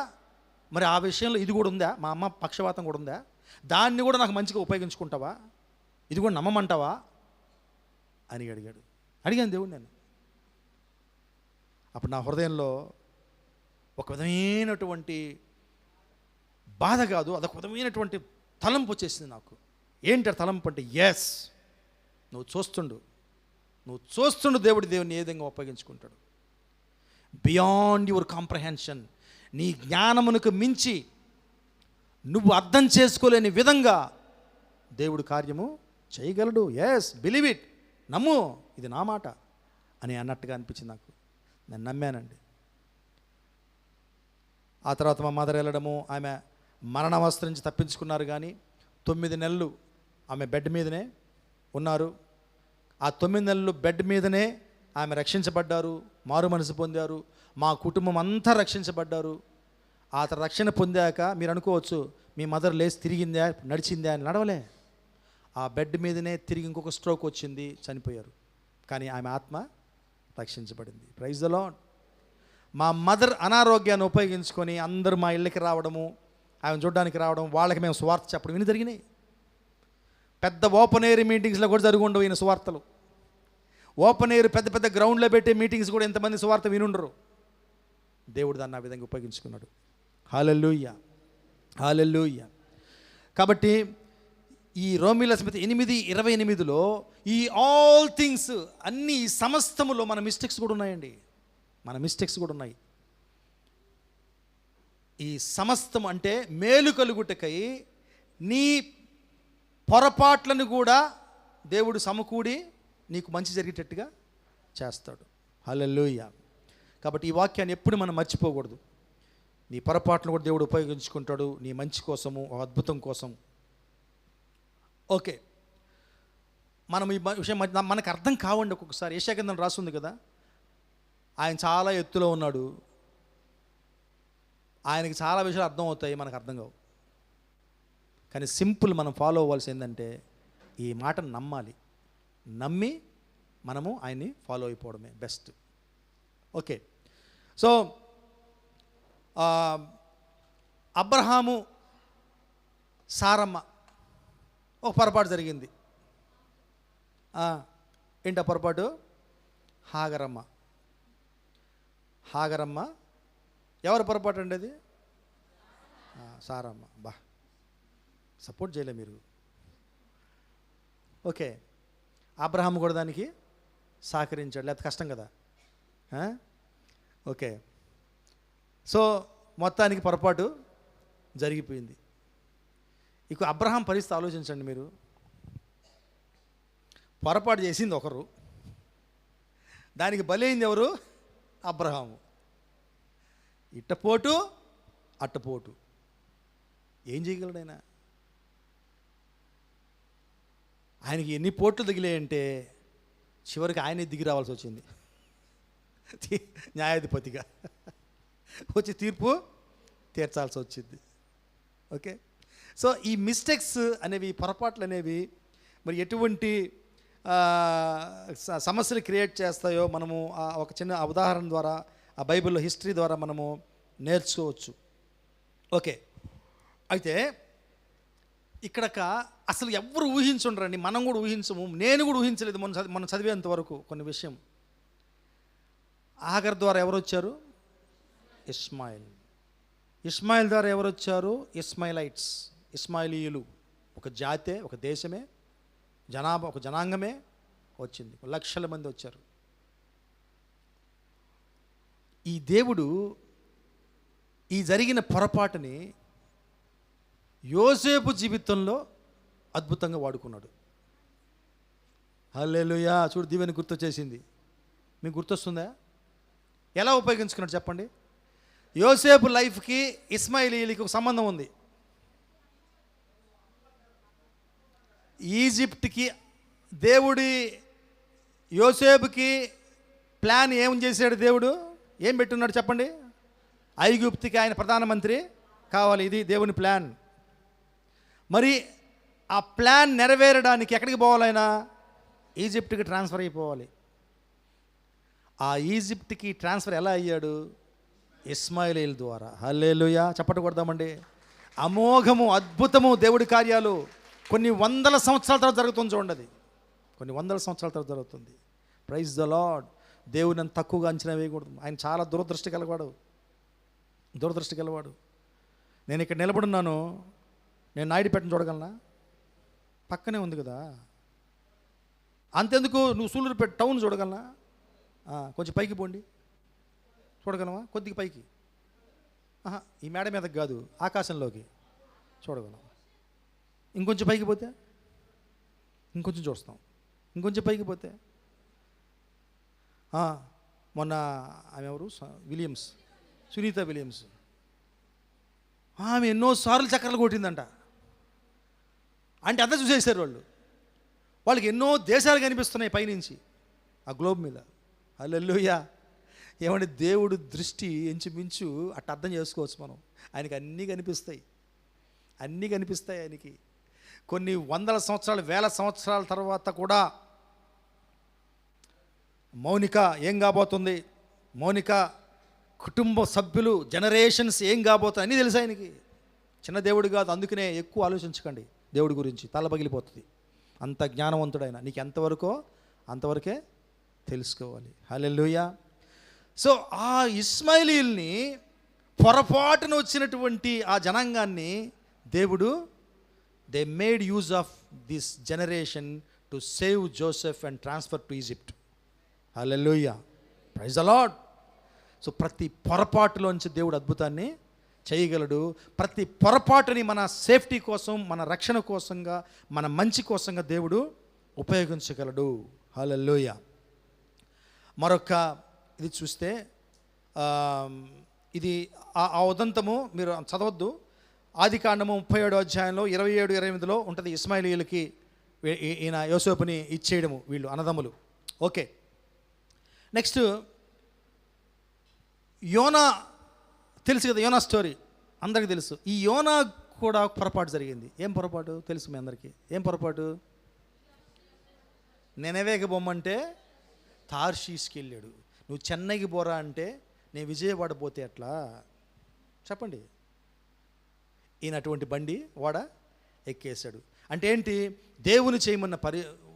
[SPEAKER 1] మరి ఆ విషయంలో ఇది కూడా ఉందా? మా అమ్మ పక్షవాతం కూడా ఉందా? దాన్ని కూడా నాకు మంచిగా ఉపయోగించుకుంటావా? ఇది కూడా నమ్మమంటావా అని అడిగాను దేవుడు నేను. అప్పుడు నా హృదయంలో ఒక విధమైనటువంటి బాధ కాదు, అదొక విధమైనటువంటి తలంపు వచ్చేసింది నాకు. ఏంటి తలంపు అంటే, ఎస్, నువ్వు చూస్తుండు దేవుడిని ఏ విధంగా ఉపయోగించుకుంటాడు. బియాండ్ యువర్ కాంప్రహెన్షన్, నీ జ్ఞానమునకు మించి నువ్వు అర్థం చేసుకోలేని విధంగా దేవుడు కార్యము చేయగలడు. ఎస్, బిలీవ్ ఇట్, నమ్ము, ఇది నా మాట అని అన్నట్టుగా అనిపించింది నాకు. నేను నమ్మానండి. ఆ తర్వాత మా మదర్ వెళ్ళడము, ఆమె మరణావస్థ నుంచి తప్పించుకున్నారు. కానీ 9 నెలలు ఆమె బెడ్ మీదనే ఉన్నారు. ఆ 9 నెలలు బెడ్ మీదనే ఆమె రక్షించబడ్డారు, మారు మనసు పొందారు. మా కుటుంబం అంతా రక్షించబడ్డారు. ఆ రక్షణ పొందాక మీరు అనుకోవచ్చు, మీ మదర్ లేచి తిరిగిందా, నడిచిందా అని. నడవలే. ఆ బెడ్ మీదనే తిరిగి ఇంకొక స్ట్రోక్ వచ్చింది, చనిపోయారు. కానీ ఆమె ఆత్మ రక్షించబడింది. Praise the Lord. మా మదర్ అనారోగ్యాన్ని ఉపయోగించుకొని అందరూ మా ఇళ్ళకి రావడము, ఆమెను చూడడానికి రావడం, వాళ్ళకి మేము సువార్త చెప్పడం ఇన్ని జరిగినాయి. పెద్ద ఓపెన్ ఎయిర్ మీటింగ్స్లో కూడా జరుగుండవు ఈయన సువార్తలు. ఓపెన్ ఎయిర్ పెద్ద పెద్ద గ్రౌండ్లో పెట్టే మీటింగ్స్ కూడా ఎంతమంది సువార్త వినుండరు. దేవుడు దాన్ని ఆ విధంగా ఉపయోగించుకున్నాడు. హల్లెలూయా, హల్లెలూయా. కాబట్టి ఈ రోమీయుల సంగతి 8:28లో ఈ ఆల్ థింగ్స్, అన్ని సమస్తములో మన మిస్టేక్స్ కూడా ఉన్నాయండి. ఈ సమస్తం అంటే మేలు కలుగుటకై నీ పొరపాట్లను కూడా దేవుడు సమకూడి నీకు మంచి జరిగేటట్టుగా చేస్తాడు. హల్లెలూయా. కాబట్టి ఈ వాక్యాన్ని ఎప్పుడు మనం మర్చిపోకూడదు. నీ పొరపాట్లను కూడా దేవుడు ఉపయోగించుకుంటాడు నీ మంచి కోసము, అద్భుతం కోసం. ఓకే, మనం ఈ విషయం మనకు అర్థం కావండి. ఒక్కొక్కసారి యెషయా గ్రంథం రాస్తుంది కదా, ఆయన చాలా ఎత్తులో ఉన్నాడు, ఆయనకి చాలా విషయాలు అర్థం అవుతాయి, మనకు అర్థం కావు. కానీ సింపుల్ మనం ఫాలో అవ్వాల్సి ఏంటంటే, ఈ మాటను నమ్మి మనము ఆయన్ని ఫాలో అయిపోవడమే బెస్ట్. ఓకే, సో అబ్రహాము సారమ్మ ఒక పొరపాటు జరిగింది. ఏంటి ఆ పొరపాటు? హాగరమ్మ ఎవరి పొరపాటు అండి అది? సారమ్మ. బా, సపోర్ట్ చేయలే మీరు. ఓకే, అబ్రహాం కూడా దానికి సహకరించాడు, లేకపోతే కష్టం కదా. ఓకే, సో మొత్తానికి పొరపాటు జరిగిపోయింది. ఇక అబ్రహాం పరిస్థితి ఆలోచించండి మీరు. పొరపాటు చేసింది ఒకరు, దానికి బలైంది ఎవరు? అబ్రహాము. ఇట్టపోటు అట్టపోటు, ఏం చేయగలడు ఆయన? ఆయనకి ఎన్ని పోట్లు తగిలాయంటే చివరికి ఆయనే దిగి రావాల్సి వచ్చింది న్యాయాధిపతిగా వచ్చి తీర్పు తీర్చాల్సి వచ్చింది. ఓకే, సో ఈ మిస్టేక్స్ అనేవి, పొరపాట్లు అనేవి మరి ఎటువంటి సమస్యలు క్రియేట్ చేస్తాయో మనము ఒక చిన్న ఉదాహరణ ద్వారా, ఆ బైబిల్లో హిస్టరీ ద్వారా మనము నేర్చుకోవచ్చు. ఓకే, అయితే ఇక్కడ అసలు ఎవరు ఊహించుండ్రండి, మనం కూడా ఊహించము, నేను కూడా ఊహించలేదు మనం చదివేంత వరకు కొన్ని విషయం. ఆగర్ ద్వారా ఎవరు వచ్చారు? ఇస్మాయిల్ ద్వారా ఎవరు వచ్చారు? ఇస్మాయిలైట్స్, ఇస్మాయిలీయులు. ఒక జాతే, ఒక దేశమే, జనాభా, ఒక జనాంగమే వచ్చింది. లక్షల మంది వచ్చారు. ఈ దేవుడు ఈ జరిగిన పొరపాటుని యోసేపు జీవితంలో అద్భుతంగా వాడుకున్నాడు. హల్లెలూయా. చూడు, దీవెని గుర్తొచ్చేసింది. మీకు గుర్తొస్తుందా? ఎలా ఉపయోగించుకున్నాడు చెప్పండి? యోసేపు లైఫ్కి ఇస్మాయిలీలకి ఒక సంబంధం ఉంది. ఈజిప్ట్కి దేవుడి యోసేపుకి ప్లాన్ ఏం చేశాడు? దేవుడు ఏం పెట్టున్నాడు చెప్పండి? ఐగుప్తుకి ఆయన ప్రధానమంత్రి కావాలి. ఇది దేవుని ప్లాన్. మరి ఆ ప్లాన్ నెరవేరడానికి ఎక్కడికి పోవాలైనా? ఈజిప్ట్కి ట్రాన్స్ఫర్ అయిపోవాలి. ఆ ఈజిప్ట్కి ట్రాన్స్ఫర్ ఎలా అయ్యాడు? ఇస్మాయిలీల ద్వారా. హల్లెలూయా, చప్పట్లు కొడదామండి. అమోఘము, అద్భుతము దేవుడి కార్యాలు కొన్ని వందల సంవత్సరాల తర్వాత జరుగుతుంది. చూడండి, అది కొన్ని వందల సంవత్సరాల తర్వాత జరుగుతుంది. Praise the lord. దేవుని అంత తక్కువగా అంచనా వేయకూడదు. ఆయన చాలా దురదృష్టి గలవాడు. నేను ఇక్కడ నిలబడున్నాను, నేను నాయుడుపేటను చూడగలనా? పక్కనే ఉంది కదా. అంతెందుకు, నువ్వు సూళ్ళూరుపేట టౌన్ చూడగలనా? కొంచెం పైకి పోండి, చూడగలవా? కొద్దిగా పైకి, ఈ మేడ మీదకి కాదు, ఆకాశంలోకి చూడగలం. ఇంకొంచెం పైకి పోతే ఇంకొంచెం చూస్తాం. ఇంకొంచెం పైకి పోతే మొన్న ఆమె ఎవరు, విలియమ్స్, సునీత విలియమ్స్, ఆమె ఎన్నోసార్లు చక్కర్లు కొట్టిందంట. అంటే అంతా చూసేసారు వాళ్ళకి ఎన్నో దేశాలు కనిపిస్తున్నాయి పైనుంచి ఆ గ్లోబ్ మీద. హల్లెలూయా. ఏమంటే దేవుడు దృష్టి ఇంచుమించు అట్ట అర్థం చేసుకోవచ్చు మనం. ఆయనకి అన్నీ కనిపిస్తాయి ఆయనకి. కొన్ని వందల సంవత్సరాలు, వేల సంవత్సరాల తర్వాత కూడా మౌనిక ఏం కాబోతుంది, మౌనిక కుటుంబ సభ్యులు, జనరేషన్స్ ఏం కాబోతుంది అన్నీ తెలుసు ఆయనకి. చిన్న దేవుడు కాదు. అందుకనే ఎక్కువ ఆలోచించకండి దేవుడి గురించి, తల పగిలిపోతుంది. అంత జ్ఞానవంతుడైన నీకు ఎంతవరకో అంతవరకే తెలుసుకోవాలి. హల్లెలూయా. సో ఆ ఇస్మాయిలీల్ని, పొరపాటున వచ్చినటువంటి ఆ జనాంగాన్ని దేవుడు, they made use of this generation to save Joseph and transfer to Egypt. Hallelujah, praise the lord. So ప్రతి పొరపాటులోంచి దేవుడు అద్భుతాన్ని చేయగలడు. ప్రతి పొరపాటుని మన సేఫ్టీ కోసం, మన రక్షణ కోసంగా, మన మంచి కోసంగా దేవుడు ఉపయోగించగలడు. హల్లెలూయా. మరొక ఇది చూస్తే, ఇది ఆ ఉదంతము మీరు చదవద్దు. ఆదికాండము 37వ అధ్యాయంలో 27, 28లో ఉంటుంది. ఇస్మాయిలీలకి ఈయన యోసేపుని ఇచ్చేయడము, వీళ్ళు అన్నదమ్ములు. ఓకే, నెక్స్ట్ యోనా. తెలుసు కదా యోనా స్టోరీ, అందరికీ తెలుసు. ఈ యోనా కూడా పొరపాటు జరిగింది. ఏం పొరపాటు తెలుసు మీ అందరికీ? ఏం పొరపాటు? నెనెవేకి బొమ్మంటే తార్షీష్కి వెళ్ళాడు. నువ్వు చెన్నైకి పోరా అంటే నేను విజయవాడ పోతే ఎట్లా చెప్పండి. ఈయన అటువంటి బండి వాడ ఎక్కేశాడు. అంటే ఏంటి? దేవుని చేయమన్న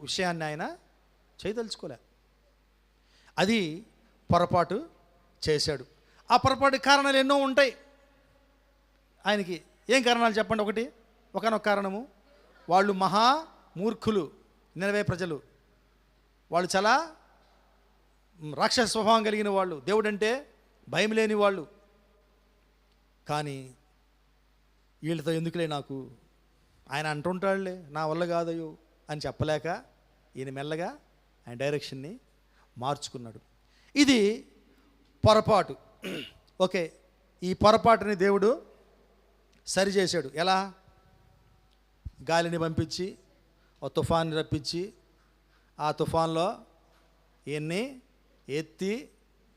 [SPEAKER 1] విషయాన్ని ఆయన చేయదలుచుకోలే. అది పొరపాటు చేశాడు. ఆ పొరపాటు కారణాలు ఎన్నో ఉంటాయి ఆయనకి. ఏం కారణాలు చెప్పండి? ఒకనొక కారణము, వాళ్ళు మహా మూర్ఖులు. నినవే ప్రజలు వాళ్ళు చాలా రాక్షస స్వభావం కలిగిన వాళ్ళు, దేవుడంటే భయం లేని వాళ్ళు. కానీ వీళ్ళతో ఎందుకులే నాకు, ఆయన అంటుంటాడులే, నా వల్ల కాదయ్యో అని చెప్పలేక ఈయన మెల్లగా ఆయన డైరెక్షన్ని మార్చుకున్నాడు. ఇది పొరపాటు. ఓకే, ఈ పొరపాటుని దేవుడు సరిచేశాడు. ఎలా? గాలిని పంపించి ఓ తుఫాన్ని రప్పించి ఆ తుఫాన్లో ఈయన్ని ఎత్తి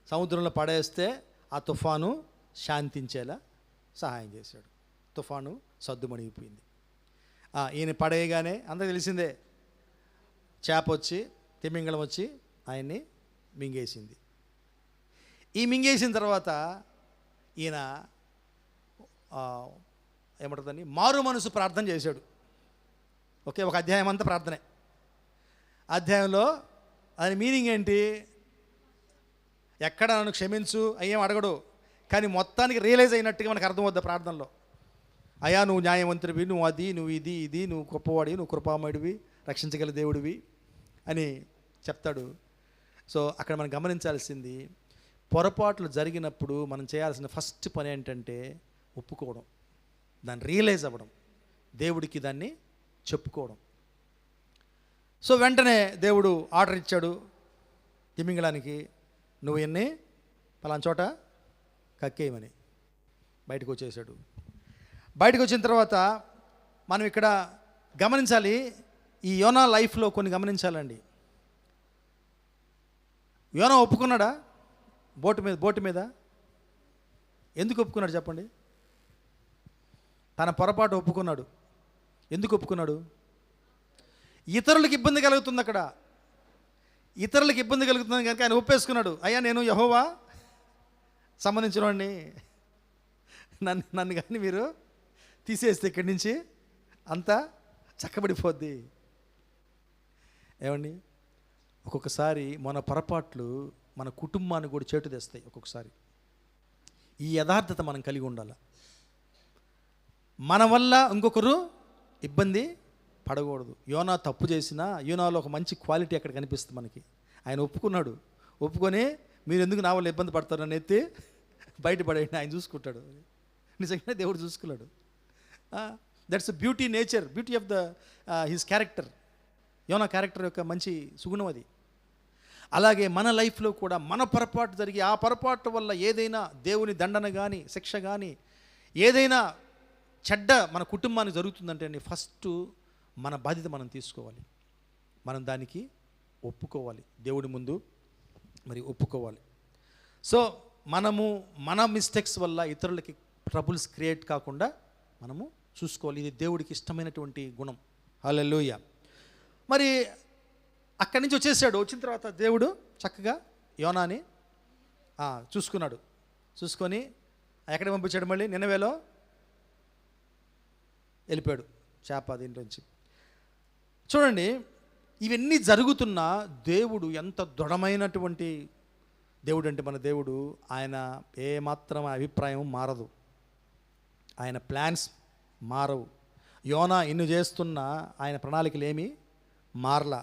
[SPEAKER 1] సముద్రంలో పడేస్తే ఆ తుఫాను శాంతించేలా సహాయం చేశాడు. తుఫాను సద్దుమణిగిపోయింది. ఈయన పడేయగానే అందరికీ తెలిసిందే, చేప వచ్చి, తిమింగళం వచ్చి ఆయన్ని మింగేసింది. ఈ మింగేసిన తర్వాత ఈయన ఏమంటుందని మారు మనసు ప్రార్థన చేశాడు. ఓకే, ఒక అధ్యాయం అంతా ప్రార్థనే. అధ్యాయంలో దాని మీనింగ్ ఏంటి? ఎక్కడ నన్ను క్షమించు అయ్యేం అడగడు, కానీ మొత్తానికి రియలైజ్ అయినట్టుగా మనకు అర్థమవుద్ది ప్రార్థనలో. అయ్యా నువ్వు న్యాయవంతుడివి, నువ్వు అది, నువ్వు ఇది, నువ్వు గొప్పవాడివి, నువ్వు కృపామయుడివి, రక్షించగల దేవుడివి అని చెప్తాడు. సో అక్కడ మనం గమనించాల్సింది, పొరపాట్లు జరిగినప్పుడు మనం చేయాల్సిన ఫస్ట్ పని ఏంటంటే ఒప్పుకోవడం, దాన్ని రియలైజ్ అవ్వడం, దేవుడికి దాన్ని చెప్పుకోవడం. సో వెంటనే దేవుడు ఆర్డర్ ఇచ్చాడు తిమింగళానికి, నువ్వు ఎన్ని పలానా చోట కక్కేయమని. బయటకు వచ్చేసాడు. బయటకు వచ్చిన తర్వాత మనం ఇక్కడ గమనించాలి, ఈ యోనా లైఫ్లో కొన్ని గమనించాలండి. యోనా ఒప్పుకున్నాడా? బోటు మీద ఎందుకు ఒప్పుకున్నాడు చెప్పండి? తన పొరపాటు ఒప్పుకున్నాడు. ఎందుకు ఒప్పుకున్నాడు? ఇతరులకు ఇబ్బంది కలుగుతుంది అక్కడ, ఇతరులకు ఇబ్బంది కలుగుతుంది కనుక ఆయన ఒప్పేసుకున్నాడు. అయ్యా నేను యెహోవా సంబంధించిన వాడిని, నన్ను కానీ మీరు తీసేస్తే ఇక్కడి నుంచి అంతా చక్కబడిపోద్ది. ఏమండి, ఒక్కొక్కసారి మన పొరపాట్లు మన కుటుంబాన్ని కూడా చేటు తెస్తాయి. ఒక్కొక్కసారి ఈ యథార్థత మనం కలిగి ఉండాలి. మన వల్ల ఇంకొకరు ఇబ్బంది పడకూడదు. యోనా తప్పు చేసినా యోనాలో ఒక మంచి క్వాలిటీ అక్కడ కనిపిస్తుంది మనకి. ఆయన ఒప్పుకున్నాడు. ఒప్పుకొని మీరు ఎందుకు నా వల్ల ఇబ్బంది పడతారని ఎత్తి బయటపడేయండి, ఆయన చూసుకుంటాడు. నిజంగానే దేవుడు చూసుకున్నాడు. That's beauty nature, beauty of the his character. Yona character యొక్క మంచి సుగుణం అది. అలాగే మన లైఫ్లో కూడా మన పొరపాటు జరిగి ఆ పొరపాటు వల్ల ఏదైనా దేవుని దండన కానీ శిక్ష కానీ ఏదైనా చెడ్డ మన కుటుంబానికి జరుగుతుందంటే అండి, ఫస్ట్ మన బాధ్యత మనం తీసుకోవాలి. మనం దానికి ఒప్పుకోవాలి, దేవుడి ముందు మరి ఒప్పుకోవాలి. సో మనము మన మిస్టేక్స్ వల్ల ఇతరులకి ట్రబుల్స్ క్రియేట్ కాకుండా మనము చూసుకోవాలి. ఇది దేవుడికి ఇష్టమైనటువంటి గుణం. హల్లెలూయా. మరి అక్కడి నుంచి వచ్చేసాడు. వచ్చిన తర్వాత దేవుడు చక్కగా యోనాని చూసుకున్నాడు. చూసుకొని ఎక్కడ పంపించాడు? మళ్ళీ నినవేలో వెళ్ళిపోయాడు చేప దీంట్లోంచి. చూడండి, ఇవన్నీ జరుగుతున్నా దేవుడు ఎంత దృఢమైనటువంటి దేవుడు అంటే మన దేవుడు, ఆయన ఏమాత్రం అభిప్రాయం మారదు, ఆయన ప్లాన్స్ మారవు. యోనా ఇన్ని చేస్తున్నా ఆయన ప్రణాళికలు ఏమీ మారలా.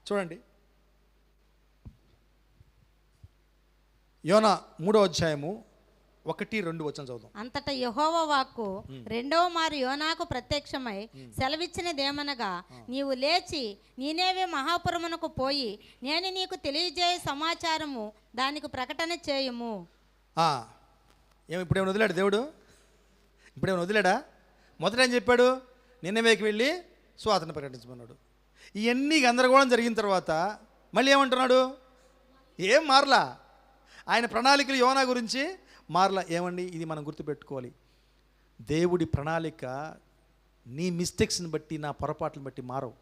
[SPEAKER 1] చూడండి, యోనా 3వ అధ్యాయము 1-2 వచనం చదువుదాం.
[SPEAKER 2] అంతటా యెహోవా వాక్కు రెండవ మారు యోనాకు ప్రత్యక్షమై సెలవిచ్చినదేమనగా, నీవు లేచి నీనేవే మహాపురమునకు పోయి నేను నీకు తెలియజేయ సమాచారము దానికి ప్రకటన చేయుము.
[SPEAKER 1] ఇప్పుడేమైనా వదిలాడు దేవుడు? ఇప్పుడేమైనా వదిలాడా? మొదట ఏం చెప్పాడు? నినవేకి వెళ్ళి సువార్తను ప్రకటించమన్నాడు. ఇవన్నీ గందరగోళం జరిగిన తర్వాత మళ్ళీ ఏమంటున్నాడు? ఏం మారలా. ఆయన ప్రణాళికలు యోనా గురించి మారలా. ఏమండి, ఇది మనం గుర్తుపెట్టుకోవాలి. దేవుడి ప్రణాళిక నీ మిస్టేక్స్ని బట్టి, నా పొరపాట్లను బట్టి మారవు.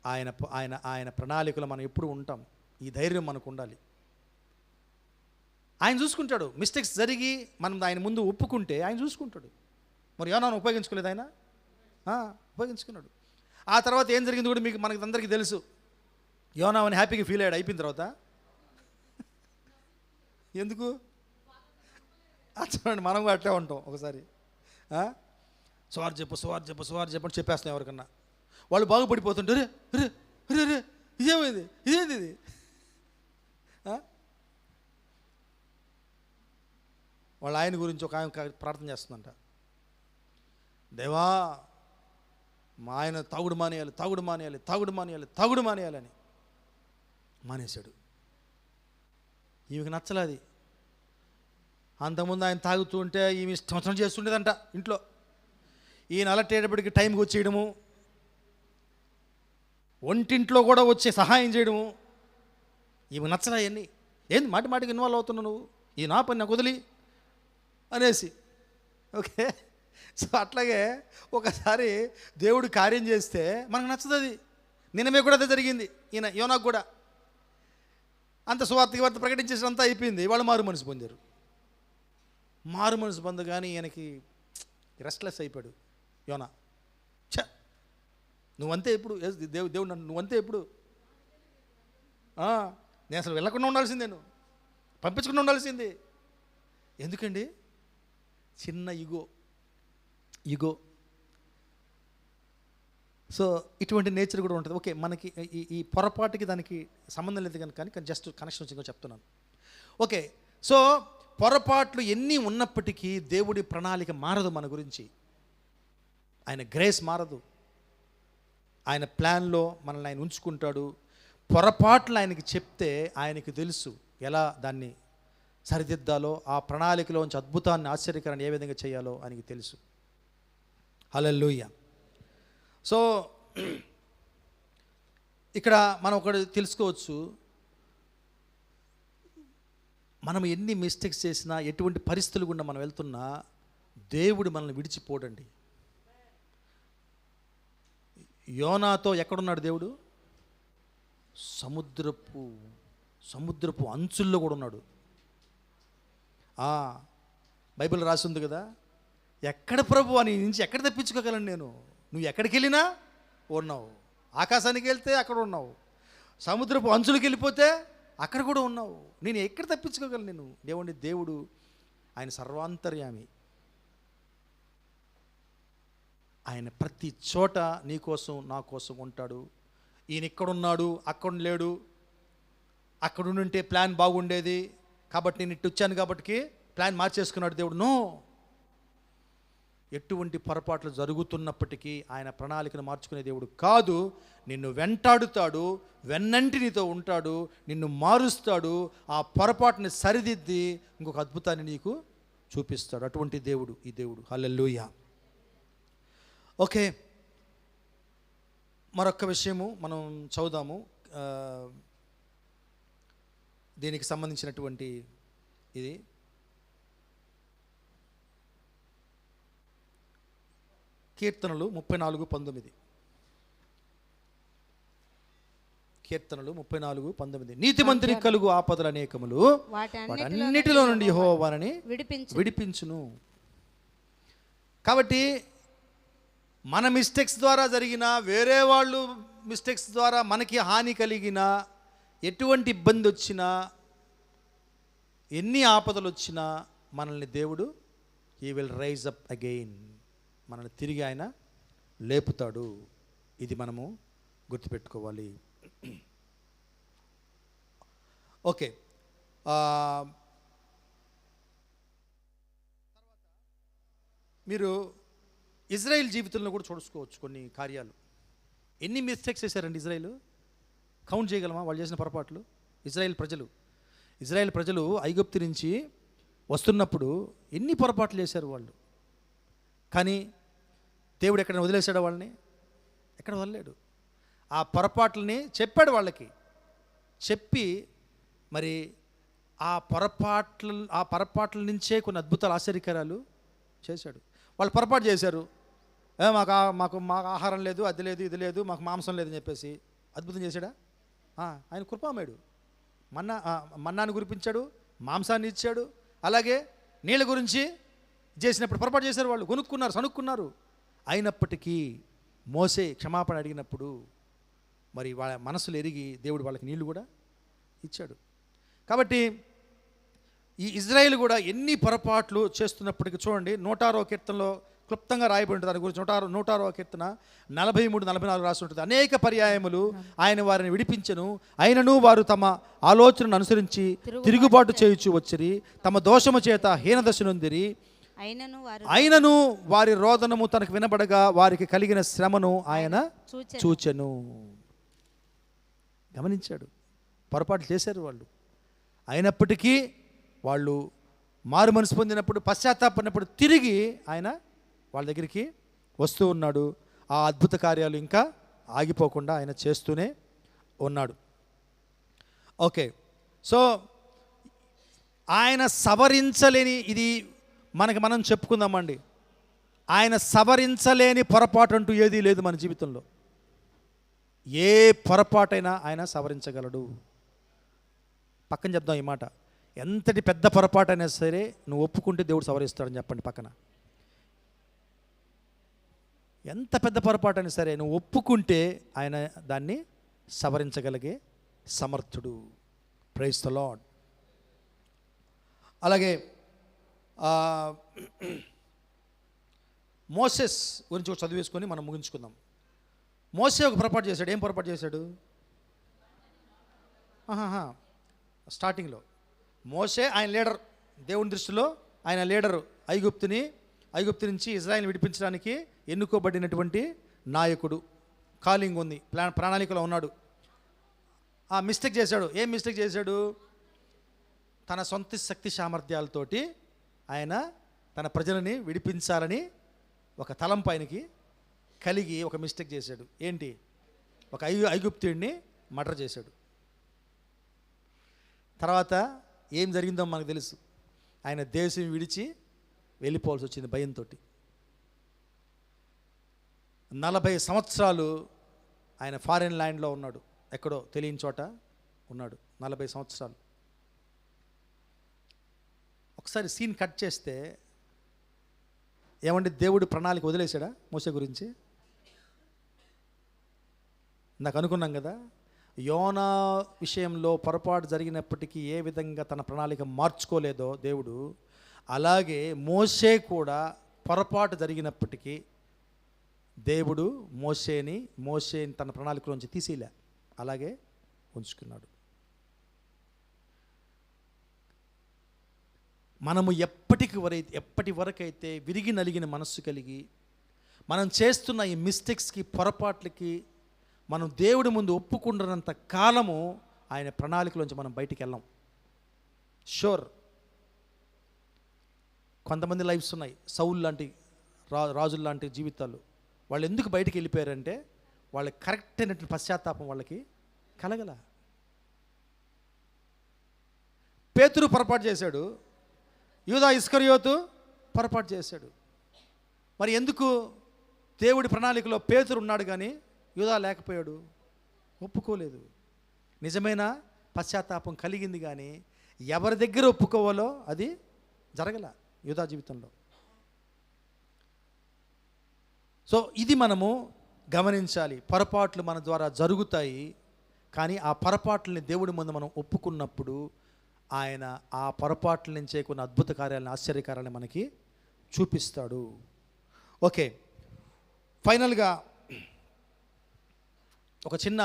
[SPEAKER 1] ఆయన ఆయన ఆయన ప్రణాళికలో మనం ఎప్పుడు ఉంటాం. ఈ ధైర్యం మనకు ఉండాలి. ఆయన చూసుకుంటాడు. మిస్టేక్స్ జరిగి మనం ఆయన ముందు ఒప్పుకుంటే ఆయన చూసుకుంటాడు. మరి యోనాను ఉపయోగించుకోలేదు ఆయన? ఉపయోగించుకున్నాడు. ఆ తర్వాత ఏం జరిగింది కూడా మనకి అందరికీ తెలుసు. యోనాని హ్యాపీగా ఫీల్ అయ్యాడు అయిపోయిన తర్వాత. ఎందుకు? చూడండి, మనం కూడా అట్లే ఉంటాం. ఒకసారి సువార్త చెప్పని చెప్పేస్తాం ఎవరికన్నా. వాళ్ళు బాగుపడిపోతుంటే రే రే రే రే ఇదేమైంది, ఇదేంది ఇది? వాళ్ళ ఆయన గురించి ఒక ఆయన ప్రార్థన చేస్తుందంట. దేవా, మా ఆయన తాగుడు మానేయాలని మానేశాడు. ఈమెకి నచ్చలేదు. అంతకుముందు ఆయన తాగుతూ ఉంటే ఈమె సంవత్సరం చేస్తుండేదంట ఇంట్లో. ఈయన అలట్టేటప్పటికి టైంకి వచ్చేయడము, ఒంటింట్లో కూడా వచ్చే సహాయం చేయడము. ఈమె నచ్చలే. అవన్నీ ఏంది మాటికి ఇన్వాల్వ్ అవుతున్నావు నువ్వు, ఈ నా పని నాకు వదిలి అనేసి. ఓకే, సో అట్లాగే ఒకసారి దేవుడు కార్యం చేస్తే మనకు నచ్చదు. అది నిన్నమే కూడా అదే జరిగింది. ఈయన యోనాకు కూడా అంత సువార్త ప్రకటించేసినంతా అయిపోయింది. వాళ్ళు మారు మనసు పొందారు. మారు మనసు పొందగానే ఈయనకి రెస్ట్లెస్ అయిపోయాడు యోనా. నువ్వంతే ఎప్పుడు దేవుడు నువ్వంతే ఎప్పుడు నేను అసలు వెళ్ళకుండా ఉండాల్సిందే, నువ్వు పంపించకుండా ఉండాల్సింది. ఎందుకండి? చిన్న ఇగో. సో ఇటువంటి నేచర్ కూడా ఉంటుంది. ఓకే, మనకి ఈ పొరపాటుకి దానికి సంబంధం లేదు కనుక కానీ జస్ట్ కనెక్షన్ వచ్చిందో చెప్తున్నాను. ఓకే, సో పొరపాట్లు ఎన్ని ఉన్నప్పటికీ దేవుడి ప్రణాళిక మారదు మన గురించి. ఆయన గ్రేస్ మారదు. ఆయన ప్లాన్లో మనల్ని ఆయన ఉంచుకుంటాడు. పొరపాట్లు ఆయనకి చెప్తే ఆయనకి తెలుసు ఎలా దాన్ని సరిదిద్దాలో, ఆ ప్రణాళికలోంచి అద్భుతాన్ని ఆశ్చర్యకరాన్ని ఏ విధంగా చేయాలో ఆయనకి తెలుసు. హల్లెలూయా. సో ఇక్కడ మనం ఒకటి తెలుసుకోవచ్చు. మనం ఎన్ని మిస్టేక్స్ చేసినా, ఎటువంటి పరిస్థితులు గుండా మనం వెళ్తున్నా, దేవుడు మనల్ని విడిచిపోడండి. యోనాతో ఎక్కడున్నాడు దేవుడు? సముద్రపు అంచుల్లో కూడా ఉన్నాడు. బైబిల్ రాసి ఉంది కదా, ఎక్కడ ప్రభు అని నుంచి ఎక్కడ తప్పించుకోగలను నేను? నువ్వు ఎక్కడికి వెళ్ళినా ఉన్నావు. ఆకాశానికి వెళ్తే అక్కడ ఉన్నావు, సముద్రపు అంచులకు వెళ్ళిపోతే అక్కడ కూడా ఉన్నావు. నేను ఎక్కడ తప్పించుకోగలను నేను? దేవుడు ఆయన సర్వాంతర్యామి. ఆయన ప్రతి చోట నీ కోసం నా కోసం ఉంటాడు. ఈయన ఇక్కడున్నాడు, అక్కడ లేడు. అక్కడ ఉంటే ప్లాన్ బాగుండేది కాబట్టి నేను ఇటు వచ్చాను కాబట్టి ప్లాన్ మార్చేసుకున్నాడు దేవుడు. నో, ఎటువంటి పొరపాట్లు జరుగుతున్నప్పటికీ ఆయన ప్రణాళికను మార్చుకునే దేవుడు కాదు. నిన్ను వెంటాడుతాడు, వెన్నంటి నీతో ఉంటాడు, నిన్ను మారుస్తాడు, ఆ పొరపాటుని సరిదిద్ది ఇంకొక అద్భుతాన్ని నీకు చూపిస్తాడు. అటువంటి దేవుడు ఈ దేవుడు. హల్లెలూయా. ఓకే, మరొక విషయము మనం చదువుదాము. దీనికి సంబంధించినటువంటి ఇది కీర్తనలు 34:19. కీర్తనలు 34:19. నీతిమంతుని కలుగు ఆపదలు అనేకములు, వాటన్నిటిలో నుండి యెహోవా వారిని విడిపించును. కాబట్టి మన మిస్టేక్స్ ద్వారా జరిగిన, వేరే వాళ్ళు మిస్టేక్స్ ద్వారా మనకి హాని కలిగిన, ఎటువంటి ఇబ్బంది వచ్చినా, ఎన్ని ఆపదలు వచ్చినా మనల్ని దేవుడు he will rise up again, మనల్ని తిరిగి ఆయన లేపుతాడు. ఇది మనము గుర్తుపెట్టుకోవాలి. ఓకే, మీరు ఇజ్రాయెల్ జీవితంలో కూడా చూసుకోవచ్చు కొన్ని కార్యాలు. ఎన్ని మిస్టేక్స్ చేశారండి ఇజ్రాయెల్? కౌంట్ చేయగలమా వాళ్ళు చేసిన పొరపాట్లు? ఇజ్రాయెల్ ప్రజలు ఐగుప్తు నుంచి వస్తున్నప్పుడు ఎన్ని పొరపాట్లు చేశారు వాళ్ళు. కానీ దేవుడు ఎక్కడ వదిలేశాడు వాళ్ళని? ఎక్కడ వదలలేడు. ఆ పొరపాట్లని చెప్పాడు వాళ్ళకి. చెప్పి మరి ఆ పొరపాట్ల నుంచే కొన్ని అద్భుతాలు, ఆశ్చర్యకరాలు చేశాడు. వాళ్ళు పొరపాటు చేశారు. మాకు ఆహారం లేదు, అది లేదు, ఇది లేదు, మాకు మాంసం లేదని చెప్పేసి అద్భుతం చేశాడా? ఆయన కృపామయుడు. మన్నాన్ని కురిపించాడు, మాంసాన్ని ఇచ్చాడు. అలాగే నీళ్ళ గురించి చేసినప్పుడు పొరపాటు చేశారు వాళ్ళు, సణుక్కున్నారు. అయినప్పటికీ మోసే క్షమాపణ అడిగినప్పుడు మరి వాళ్ళ మనసులు ఎరిగి దేవుడు వాళ్ళకి నీళ్లు కూడా ఇచ్చాడు. కాబట్టి ఈ ఇజ్రాయేల్ కూడా ఎన్ని పొరపాట్లు చేస్తున్నప్పటికీ చూడండి, 106వ కీర్తనలో క్లుప్తంగా రాయబడి ఉంటుంది దాని గురించి. 106వ కీర్తన 43-44 రాసి ఉంటుంది. అనేక పర్యాయములు ఆయన వారిని విడిపించెను, అయినను వారు తమ ఆలోచనను అనుసరించి తిరుగుబాటు చేయుచు వచ్చిరి, తమ దోషము చేత హీనదశ నొందిరి. అయినను వారి రోదనము తనకు వినబడగా వారికి కలిగిన శ్రమను ఆయన చూచెను. గమనించాడు, పొరపాట్లు చేశారు వాళ్ళు. అయినప్పటికీ వాళ్ళు మారు మనసు పొందినప్పుడు, పశ్చాత్తాపడినప్పుడు తిరిగి ఆయన వాళ్ళ దగ్గరికి వస్తూ ఉన్నాడు. ఆ అద్భుత కార్యాలు ఇంకా ఆగిపోకుండా ఆయన చేస్తూనే ఉన్నాడు. ఓకే, సో ఆయన సవరించలేని, ఇది మనం చెప్పుకుందామండి, ఆయన సవరించలేని పొరపాటు అంటూ ఏదీ లేదు మన జీవితంలో. ఏ పొరపాటైనా ఆయన సవరించగలడు. పక్కన చెప్దాం ఈ మాట, ఎంతటి పెద్ద పొరపాటైనా సరే నువ్వు ఒప్పుకుంటే దేవుడు సవరిస్తాడని చెప్పండి పక్కన. ఎంత పెద్ద పొరపాటైనా సరే నువ్వు ఒప్పుకుంటే ఆయన దాన్ని సవరించగలిగే సమర్థుడు. Praise the lord. అలాగే మోసెస్ గురించి ఒక చదివేసుకొని మనం ముగించుకుందాం. మోసే ఒక పొరపాటు చేశాడు. ఏం పొరపాటు చేశాడు? స్టార్టింగ్లో మోసే ఆయన లీడర్, దేవుని దృష్టిలో ఆయన లీడరు. ఐగుప్తు నుంచి ఇజ్రాయెల్ని విడిపించడానికి ఎన్నుకోబడినటువంటి నాయకుడు. కాలింగ్ ఉంది, ప్రణాళికలో ఉన్నాడు. ఆ మిస్టేక్ చేశాడు. ఏం మిస్టేక్ చేశాడు? తన సొంత శక్తి సామర్థ్యాలతోటి ఆయన తన ప్రజలని విడిపించాలని ఒక తలంపు ఆయనకి కలిగి ఒక మిస్టేక్ చేశాడు. ఏంటి? ఒక ఐగుప్తుడిని మర్డర్ చేశాడు. తర్వాత ఏం జరిగిందో మనకు తెలుసు. ఆయన దేశం విడిచి వెళ్ళిపోవాల్సి వచ్చింది భయంతో. 40 సంవత్సరాలు ఆయన ఫారిన్ ల్యాండ్లో ఉన్నాడు, ఎక్కడో తెలియని చోట ఉన్నాడు 40 సంవత్సరాలు. ఒకసారి సీన్ కట్ చేస్తే ఏమంటే దేవుడు ప్రణాళిక వదిలేశాడా మోసే గురించి? నాకు అనుకున్నాం కదా, యోనా విషయంలో పొరపాటు జరిగినప్పటికీ ఏ విధంగా తన ప్రణాళిక మార్చుకోలేదో దేవుడు, అలాగే మోసే కూడా పొరపాటు జరిగినప్పటికీ దేవుడు మోసేని తన ప్రణాళికలోంచి తీసేలే, అలాగే ఉంచుకున్నాడు. మనము ఎప్పటి వరకైతే విరిగి నలిగిన మనస్సు కలిగి మనం చేస్తున్న ఈ మిస్టేక్స్కి, పొరపాట్లకి మనం దేవుడి ముందు ఒప్పుకుంటున్నంత కాలము ఆయన ప్రణాళికలోంచి మనం బయటికి వెళ్ళాం. షూర్. కొంతమంది లైఫ్స్ ఉన్నాయి, సౌల్ లాంటి రాజుల లాంటి జీవితాలు. వాళ్ళు ఎందుకు బయటికి వెళ్ళిపోయారంటే వాళ్ళకి కరెక్ట్ అయినటువంటి పశ్చాత్తాపం వాళ్ళకి కలగల. పేతురు పొరపాటు చేశాడు, యూదా ఇస్కరియోతు పొరపాటు చేశాడు. మరి ఎందుకు దేవుడి ప్రణాళికలో పేతురు ఉన్నాడు కానీ యూదా లేకపోయాడు? ఒప్పుకోలేదు. నిజమైన పశ్చాత్తాపం కలిగింది కానీ ఎవరి దగ్గర ఒప్పుకోవాలో అది జరగల యూదా జీవితంలో. సో ఇది మనము గమనించాలి. పొరపాట్లు మన ద్వారా జరుగుతాయి, కానీ ఆ పొరపాట్లని దేవుడి ముందు మనం ఒప్పుకున్నప్పుడు ఆయన ఆ పొరపాట్ల నుంచే కొన్ని అద్భుత కార్యాలను, ఆశ్చర్యకార్యాలను మనకి చూపిస్తాడు. ఓకే, ఫైనల్గా ఒక చిన్న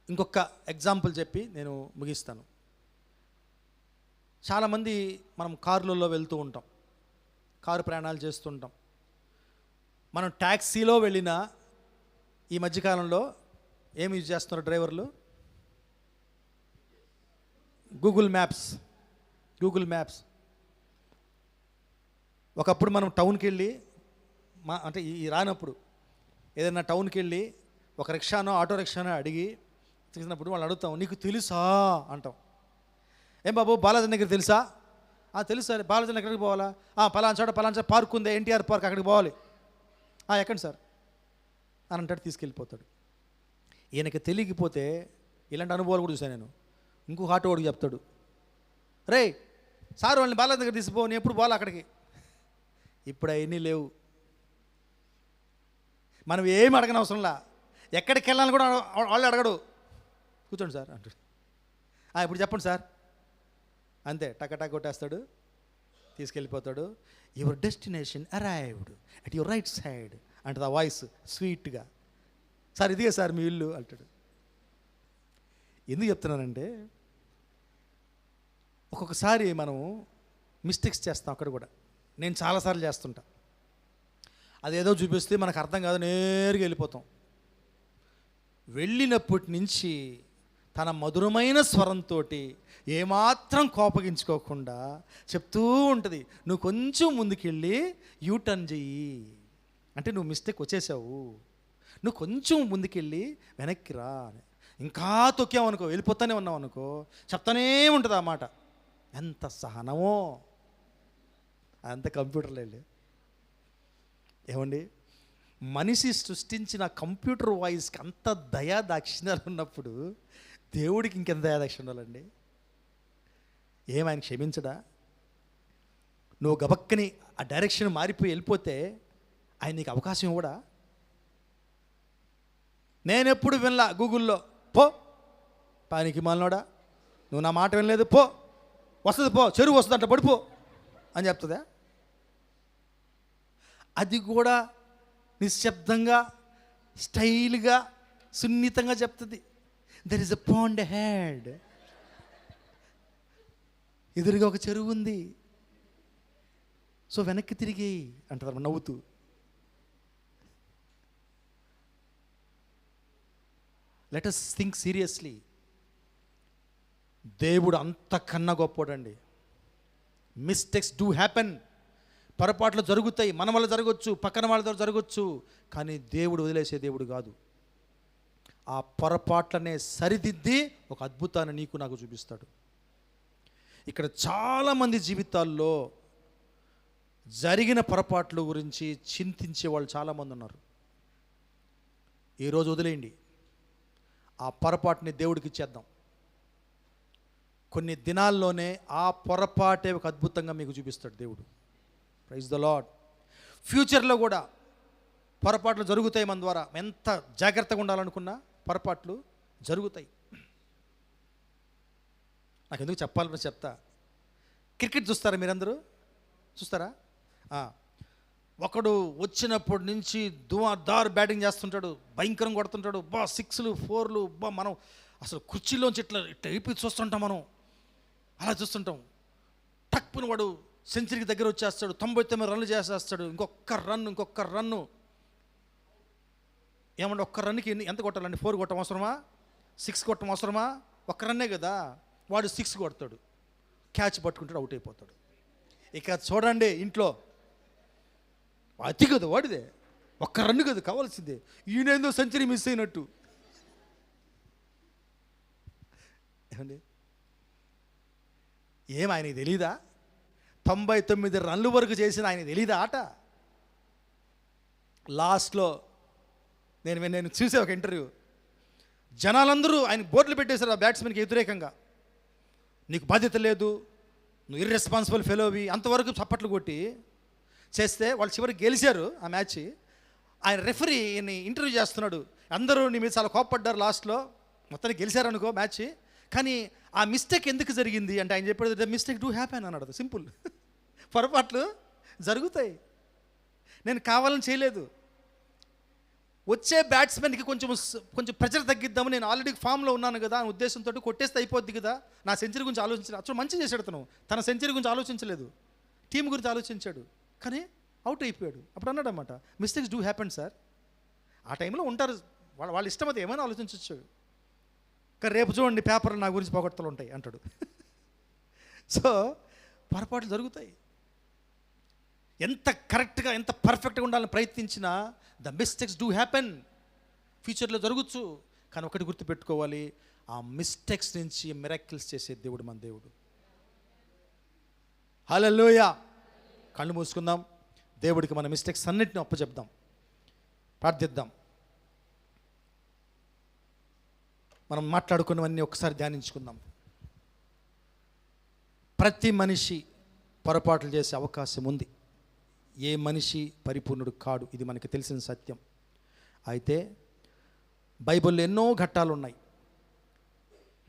[SPEAKER 1] ఇంకొక ఎగ్జాంపుల్ చెప్పి నేను ముగిస్తాను. చాలామంది మనం కార్లలో వెళ్తూ ఉంటాం, కారు ప్రయాణాలు చేస్తుంటాం. మనం ట్యాక్సీలో వెళ్ళినా ఈ మధ్యకాలంలో ఏమి యూజ్ చేస్తున్నారు డ్రైవర్లు? Google maps. ఒకప్పుడు మనం టౌన్కి వెళ్ళి అంటే ఈ రానప్పుడు ఏదైనా టౌన్కి వెళ్ళి ఒక రిక్షానో ఆటో రిక్షానో అడిగి చేసినప్పుడు వాళ్ళు అడుగుతాం, నీకు తెలుసా అంటాం. ఏం బాబు బాలాజీ దగ్గర తెలుసా? తెలుసు సార్. బాలాజీ ఎక్కడికి పోవాలా? పలానా పార్క్ ఉంది, ఎన్టీఆర్ పార్క్, అక్కడికి పోవాలి. ఎక్కండి సార్ అని అంటాడు, తీసుకెళ్ళిపోతాడు. ఈయనకి తెలియకపోతే ఇలాంటి అనుభవాలు కూడా చూశాను నేను. ఇంకొక ఆటో వాడికి చెప్తాడు, రే సార్ వాళ్ళని బాలాజీ దగ్గర తీసిపో, నేను ఎప్పుడు పోవాలి అక్కడికి. ఇప్పుడు అవన్నీ లేవు. మనం ఏమి అడగని అవసరంలా, ఎక్కడికి వెళ్ళాలని కూడా వాళ్ళు అడగడు. కూర్చోండి సార్ అంటాడు. ఇప్పుడు చెప్పండి సార్, అంతే టకటా కొట్టేస్తాడు, తీసుకెళ్ళిపోతాడు. Your destination arrived at your right side అంటది ఆ వాయిస్ స్వీట్గా. సార్ ఇదిగే సార్ మీ ఇల్లు అంటాడు. ఎందుకు చెప్తున్నానంటే ఒక్కొక్కసారి మనం మిస్టేక్స్ చేస్తాం. అక్కడ కూడా నేను చాలాసార్లు చేస్తుంటా. అదేదో చూపిస్తే మనకు అర్థం కాదు, నేరుగా వెళ్ళిపోతాం. వెళ్ళినప్పటి నుంచి తన మధురమైన స్వరంతో ఏమాత్రం కోపగించుకోకుండా చెప్తూ ఉంటుంది, నువ్వు కొంచెం ముందుకెళ్ళి యూటర్న్ చెయ్యి, అంటే నువ్వు మిస్టేక్ వచ్చేసావు, నువ్వు కొంచెం ముందుకెళ్ళి వెనక్కి రా అని. ఇంకా తొక్కామనుకో, వెళ్ళిపోతానే ఉన్నావు అనుకో, చెప్తానే ఉంటుంది ఆ మాట. ఎంత సహనమో! అంత కంప్యూటర్లో వెళ్ళి ఏమండి, మనిషి సృష్టించిన కంప్యూటర్ వాయిస్కి అంత దయా దాక్షిణ్యాలు ఉన్నప్పుడు దేవుడికి ఇంకెంత దయా దాక్షిణ్యాలండి? ఏమైనా క్షమించడా? నువ్వు గబక్కని ఆ డైరెక్షన్ మారిపోయి వెళ్ళిపోతే ఆయన నీకు అవకాశం ఇవ్వడా? నేనెప్పుడు వినలా గూగుల్లో, పో పానికి మాలినోడా, నువ్వు నా మాట వినలేదు, పో వస్తుంది, పో చెరువు వస్తుంది అట్లా పడిపో అని చెప్తుందా? అది కూడా నిశ్శబ్దంగా, స్టైల్గా, సున్నితంగా చెప్తుంది. There is a pond head, ఎదురుగా ఒక చెరువు ఉంది, సో వెనక్కి తిరిగి అంటారు నవ్వుతూ. Let us think seriously. దేవుడు అంతకన్నా గొప్పోడండి. మిస్టేక్స్ డూ హ్యాపెన్, పొరపాట్లు జరుగుతాయి, మన వల్ల జరగవచ్చు, పక్కన వాళ్ళ ద్వారా జరగవచ్చు, కానీ దేవుడు వదిలేసే దేవుడు కాదు. ఆ పొరపాట్లనే సరిదిద్ది ఒక అద్భుతాన్ని నీకు నాకు చూపిస్తాడు. ఇక్కడ చాలామంది జీవితాల్లో జరిగిన పొరపాట్ల గురించి చింతించే వాళ్ళు చాలామంది ఉన్నారు. ఈరోజు వదిలేయండి, ఆ పొరపాటుని దేవుడికి ఇచ్చేద్దాం. కొన్ని దినాల్లోనే ఆ పొరపాటే ఒక అద్భుతంగా మీకు చూపిస్తాడు దేవుడు. Praise the lord. ఫ్యూచర్లో కూడా పొరపాట్లు జరుగుతాయి మన ద్వారా. ఎంత జాగ్రత్తగా ఉండాలనుకున్నా పొరపాట్లు జరుగుతాయి. నాకు ఎందుకు చెప్పాలని చెప్తా. క్రికెట్ చూస్తారా మీరందరూ? చూస్తారా? ఒకడు వచ్చినప్పటి నుంచి దారు బ్యాటింగ్ చేస్తుంటాడు, భయంకరంగా కొడుతుంటాడు, బా 6లు 4లు, బా మనం అసలు కుర్చీలోంచి ఇట్లా ఇట్లా అయిపోయి చూస్తుంటాం. మనం అలా చూస్తుంటాం. టక్కున వాడు సెంచరీకి దగ్గర వచ్చేస్తాడు, 99 రన్లు చేసేస్తాడు. ఇంకొక రన్ను. ఏమంటే ఒక్క రన్కి ఎంత కొట్టాలండి? 4 కొట్టడం అవసరమా? 6 కొట్టడం అవసరమా? ఒక్క రన్నే కదా. వాడు 6 కొడతాడు, క్యాచ్ పట్టుకుంటాడు, అవుట్ అయిపోతాడు. ఇక చూడండి ఇంట్లో అతి కదా వాడిదే, ఒక్క రన్ను కదా కావాల్సిందే. ఈయనేందో సెంచరీ మిస్ అయినట్టు. ఏమండి, ఆయనకి తెలీదా? 99 రన్లు వరకు చేసిన ఆయనకి తెలీదా ఆట? లాస్ట్లో నేను చూసే ఒక ఇంటర్వ్యూ, జనాలందరూ ఆయన బోర్డులు పెట్టేశారు ఆ బ్యాట్స్మెన్కి వ్యతిరేకంగా. నీకు బాధ్యత లేదు, నువ్వు ఇర్రెస్పాన్సిబుల్ ఫెలోవి, అంతవరకు చప్పట్లు కొట్టి చేస్తే వాళ్ళు చివరికి గెలిచారు ఆ మ్యాచ్. ఆయన రెఫరీని ఇంటర్వ్యూ చేస్తున్నాడు. అందరూ నీ మీద చాలా కోప్పడ్డారు, లాస్ట్లో మొత్తానికి గెలిచారనుకో మ్యాచ్, కానీ ఆ మిస్టేక్ ఎందుకు జరిగింది అంటే ఆయన చెప్పాడు, ద మిస్టేక్ డూ హ్యాపెన్ అన్నాడు. సింపుల్. పొరపాట్లు జరుగుతాయి, నేను కావాలని చేయలేదు. వచ్చే బ్యాట్స్మెన్కి కొంచెం ప్రెషర్ తగ్గిద్దాము, నేను ఆల్రెడీ ఫామ్లో ఉన్నాను కదా అని ఉద్దేశంతో కొట్టేస్తే అయిపోద్ది కదా, నా సెంచరీ గురించి ఆలోచించలేదు. అసలు మంచి చేశాడు తను, తన సెంచరీ గురించి ఆలోచించలేదు, టీం గురించి ఆలోచించాడు, కానీ అవుట్ అయిపోయాడు. అప్పుడు అన్నాడు అన్నమాట, మిస్టేక్స్ డూ హ్యాపెన్ సార్. ఆ టైంలో ఉంటారు, వాళ్ళ ఇష్టం, అది ఏమైనా ఆలోచించవచ్చు. కానీ రేపు చూడండి పేపర్లు నా గురించి పొగడ్తలు ఉంటాయి అంటాడు. సో పొరపాట్లు జరుగుతాయి. ఎంత కరెక్ట్గా ఎంత పర్ఫెక్ట్గా ఉండాలని ప్రయత్నించినా ద మిస్టేక్స్ డూ హ్యాపెన్. ఫ్యూచర్లో జరగచ్చు. కానీ ఒకటి గుర్తుపెట్టుకోవాలి, ఆ మిస్టేక్స్ నుంచి మిరాకిల్స్ చేసే దేవుడు మన దేవుడు. హల్లెలూయా. కళ్ళు మూసుకుందాం, దేవుడికి మన మిస్టేక్స్ అన్నిటిని అప్పచెప్దాం, ప్రార్థిద్దాం. మనం మాట్లాడుకున్నవన్నీ ఒకసారి ధ్యానించుకుందాం. ప్రతి మనిషి పొరపాట్లు చేసే అవకాశం ఉంది. ఏ మనిషి పరిపూర్ణుడు కాడు, ఇది మనకి తెలిసిన సత్యం. అయితే బైబిల్లో ఎన్నో ఘట్టాలు ఉన్నాయి.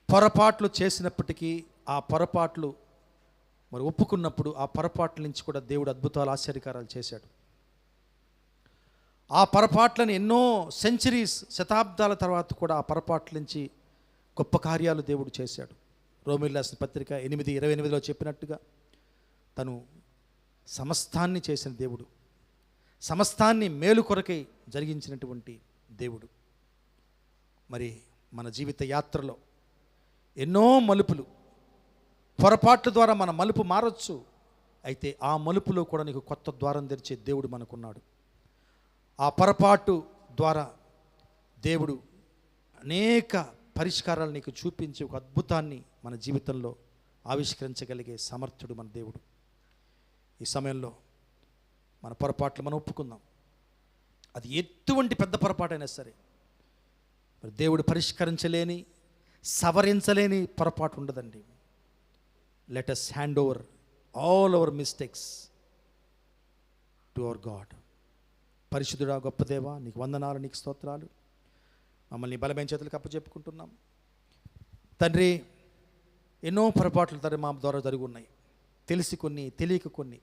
[SPEAKER 1] పొరపాట్లు చేసినప్పటికీ ఆ పొరపాట్లు మరి ఒప్పుకున్నప్పుడు ఆ పొరపాట్ల నుంచి కూడా దేవుడు అద్భుతాలు ఆశ్చర్యకారాలు చేశాడు. ఆ పొరపాట్లను ఎన్నో సెంచరీస్ శతాబ్దాల తర్వాత కూడా ఆ పొరపాట్ల నుంచి గొప్ప కార్యాలు దేవుడు చేశాడు. రోమీయులకు రాసిన పత్రిక 8:28లో చెప్పినట్టుగా తను సమస్తాన్ని చేసిన దేవుడు, సమస్తాన్ని మేలు కొరకై జరిగించినటువంటి దేవుడు. మరి మన జీవిత యాత్రలో ఎన్నో మలుపులు, పొరపాట్ల ద్వారా మన మలుపు మారచ్చు. అయితే ఆ మలుపులో కూడా నీకు కొత్త ద్వారం తెరిచే దేవుడు మనకున్నాడు. ఆ పొరపాటు ద్వారా దేవుడు అనేక పరిష్కారాలు నీకు చూపించి ఒక అద్భుతాన్ని మన జీవితంలో ఆవిష్కరించగలిగే సమర్థుడు మన దేవుడు. ఈ సమయంలో మన పొరపాట్లు మనం ఒప్పుకుందాం. అది ఎటువంటి పెద్ద పొరపాటైనా సరే, మరి దేవుడు పరిష్కరించలేని, సవరించలేని పొరపాటు ఉండదండి. Let us hand over all our mistakes to our God. పరిశుద్ధుడా, గొప్ప దేవా, నీకు వందనాలు, నీకు స్తోత్రాలు. మమ్మల్ని బలమైన చేతులకు అప్పచెప్పుకుంటున్నాం తండ్రి. ఎన్నో పొరపాట్లు మా ద్వారా జరిగి ఉన్నాయి, తెలిసి కొన్ని, తెలియక కొన్ని.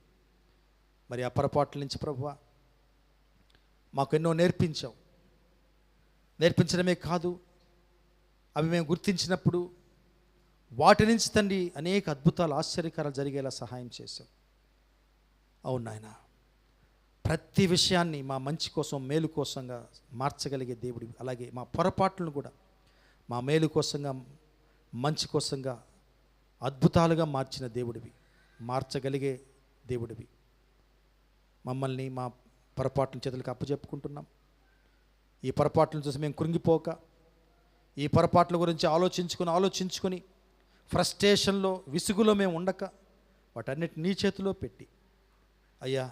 [SPEAKER 1] మరి ఆ పొరపాట్ల నుంచి ప్రభువా మాకు ఎన్నో నేర్పించావు. నేర్పించడమే కాదు, అవి మేము గుర్తించినప్పుడు వాటి నుంచి తండ్రి అనేక అద్భుతాలు, ఆశ్చర్యకారాలు జరిగేలా సహాయం చేశావు. అవును నాయన, ప్రతి విషయాన్ని మా మంచి కోసం, మేలు కోసంగా మార్చగలిగే దేవుడివి. అలాగే మా పొరపాట్లను కూడా మా మేలు కోసంగా, మంచి కోసంగా అద్భుతాలుగా మార్చిన దేవుడివి, మార్చగలిగే దేవుడివి. మమ్మల్ని మా పొరపాట్ల చేతులకు అప్పచెప్పుకుంటున్నాం. ఈ పొరపాట్లను చూసి మేము కృంగిపోక, ఈ పొరపాట్ల గురించి ఆలోచించుకొని ఫ్రస్ట్రేషన్లో విసుగులో మేము ఉండక వాటన్నిటి నీ చేతిలో పెట్టి అయ్యా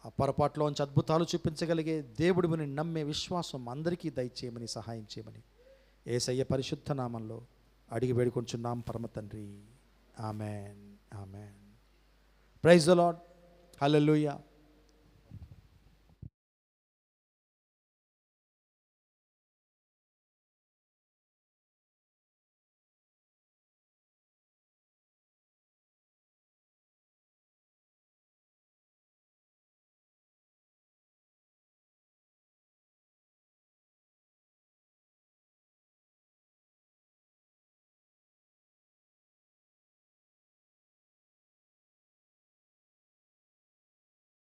[SPEAKER 1] ఆ పొరపాటులోంచి అద్భుతాలు చూపించగలిగే దేవుడిని నమ్మే విశ్వాసం అందరికీ దయచేయమని సహాయం చేయమని యేసయ్య పరిశుద్ధ నామంలో అడిగి వేడుకొంచున్నాం పరమ తండ్రి. Amen. Amen. Praise the lord. Hallelujah.